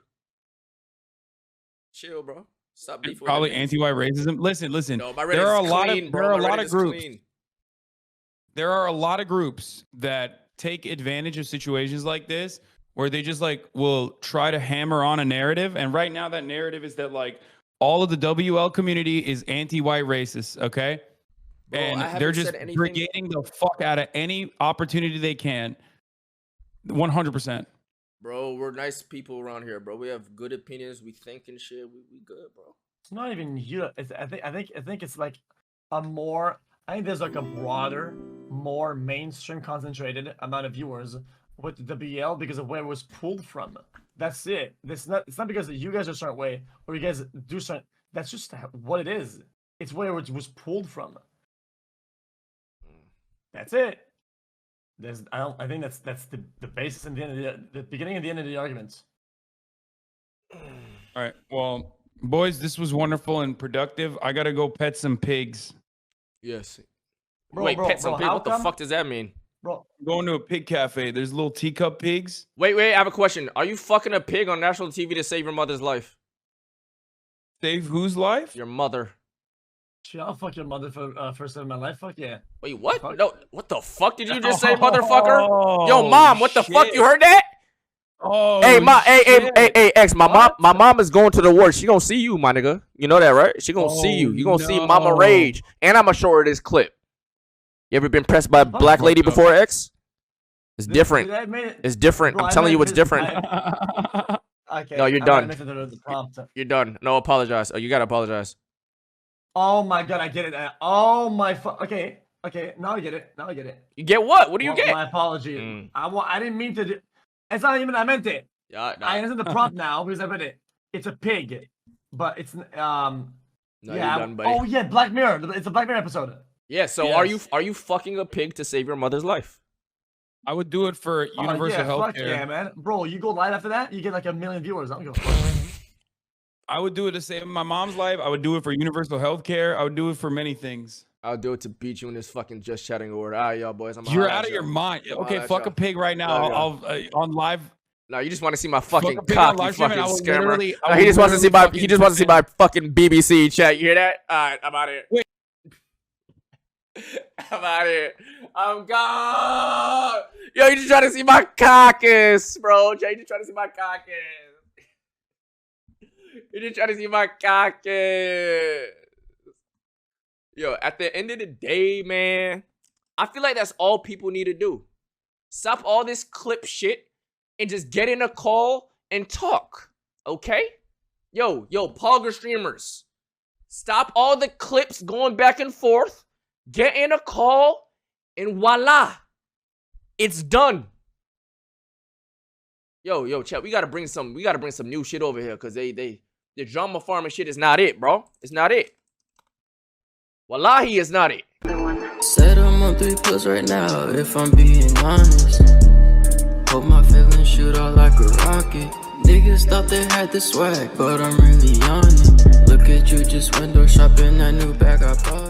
Chill, bro. Stop beefing. Probably anti-white racism. Listen. No, my Reddit there are a lot of groups. Clean. There are a lot of groups that take advantage of situations like this where they just like will try to hammer on a narrative. And right now that narrative is that like all of the WL community is anti-white racist, okay? Bro, and they're just brigading the fuck out of any opportunity they can. 100%. Bro, we're nice people around here, bro. We have good opinions. We think and shit. We good, bro. It's not even you. I think it's like a more. I think there's like a broader, more mainstream concentrated amount of viewers with the WL because of where it was pulled from. That's it. It's not because you guys are a certain way or you guys do certain. That's just what it is. It's where it was pulled from. That's it. I think that's the basis and the end of the beginning and the end of the arguments. All right. Well, boys, this was wonderful and productive. I gotta go pet some pigs. Yes. Wait, pet some pigs? What the fuck does that mean? Bro, I'm going to a pig cafe. There's little teacup pigs. Wait, I have a question. Are you fucking a pig on national TV to save your mother's life? Save whose life? Your mother. Shit, I'll fuck your mother for first time in my life. Fuck yeah. Wait, what? Fuck. No, what the fuck did you just say, motherfucker? Yo, mom, what the fuck? You heard that? Oh, hey, X, my mom is going to the war. She gonna see you, my nigga. You know that, right? She gonna see you. You gonna see Mama Rage, and I'ma show her this clip. You ever been pressed by a black lady before, X? It's different. It's different. I'm telling you, it's different. Okay. No, you're done. Right, you're done. No, apologize. Oh, you gotta apologize. Oh my god, I get it. Oh my okay. Now I get it. You get what? What do you get? My apology. I didn't mean to do. It's not even I meant it. Yeah, no. I understand the prompt now because I meant it. It's a pig, but it's No, you're done, buddy. Oh yeah, Black Mirror. It's a Black Mirror episode. Yeah. So yes. are you fucking a pig to save your mother's life? I would do it for universal health care. Yeah, man. Bro, you go live after that, you get like 1 million viewers. I'm going. I would do it to save my mom's life. I would do it for universal health care. I would do it for many things. I'll do it to beat you in this fucking Just Chatting award. All right, y'all boys. You're out of your mind. Okay, fuck a pig right now. I'll on live. No, you just want to see my fucking cock, you fucking scammer. No, he just wants to see my fucking BBC chat. You hear that? All right, I'm out of here. Wait. I'm out of here. I'm gone. Yo, you just trying to see my caucus, bro. Jay, you just trying to see my caucus. You just trying to see my caucus. Yo, at the end of the day, man, I feel like that's all people need to do. Stop all this clip shit and just get in a call and talk. Okay? Yo, Pogger streamers. Stop all the clips going back and forth. Get in a call and voila. It's done. Yo, chat, we gotta bring some new shit over here, cause the drama farming shit is not it, bro. It's not it. Wallahi, it's not it. Said I'm on 3 pills right now, if I'm being honest. Hope my feelings shoot out like a rocket. Niggas thought they had the swag, but I'm really on it. Look at you just window shopping that new bag I bought.